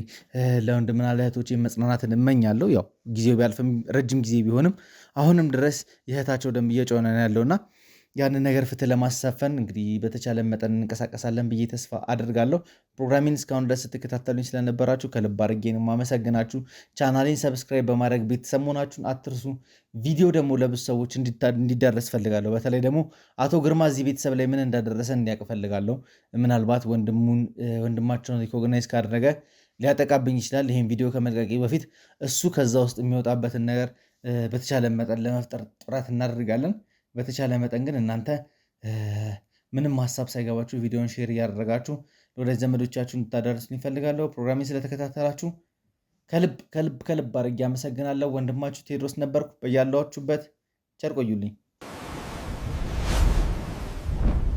ለወንድምና ለእህቶቼ መጽናናትን እመኛለሁ። ያው ጊዜው ቢያልፍም ረጅም ጊዜ ቢሆንም አሁንም ድረስ የእህታቸው ደም እየጮኸ ነው ያለውና ያንን ነገር ፍትህ ለማሳፈን እንግዲህ በተቻለ መጠን እንንቀሳቀሳለን ብዬ ተስፋ አድርጋለሁ። ፕሮግራሚን እስካሁን ድረስ ስትከታተሉኝ ስለነበራችሁ ከልብ አድርጌ ነው የማመሰግናችሁ። ቻናሌን ሰብስክራይብ በማድረግ ቤተሰብ መሆናችሁን አትርሱ። ቪዲዮ ደግሞ ለብዙ ሰዎች እንዲዳረስ ፈልጋለሁ። በተለይ ደግሞ አቶ ግርማ እዚህ ቤተሰብ ላይ ምን እንዳደረሰ እንዲያውቅ ፈልጋለሁ። ምናልባት ወንድማቸውን ሪኮግናይዝ ካደረገ ሊያጠቃብኝ ይችላል። ይህን ቪዲዮ ከመልቀቄ በፊት እሱ ከዛ ውስጥ የሚወጣበትን ነገር በተቻለ መጠን ለመፍጠር ጥረት እናደርጋለን። በተቻለ መጠን ግን እናንተ ምንም ሀሳብ ሳይገባችሁ ቪዲዮን ሼር እያደረጋችሁ ለወዳጅ ዘመዶቻችሁ እንድታደርሱልኝ እፈልጋለሁ። ፕሮግራሜን ስለተከታተላችሁ ከልብ አድርጌ አመሰግናለሁ። ወንድማችሁ ቴዎድሮስ ነበርኩ። በያላችሁበት ቸር ቆዩልኝ።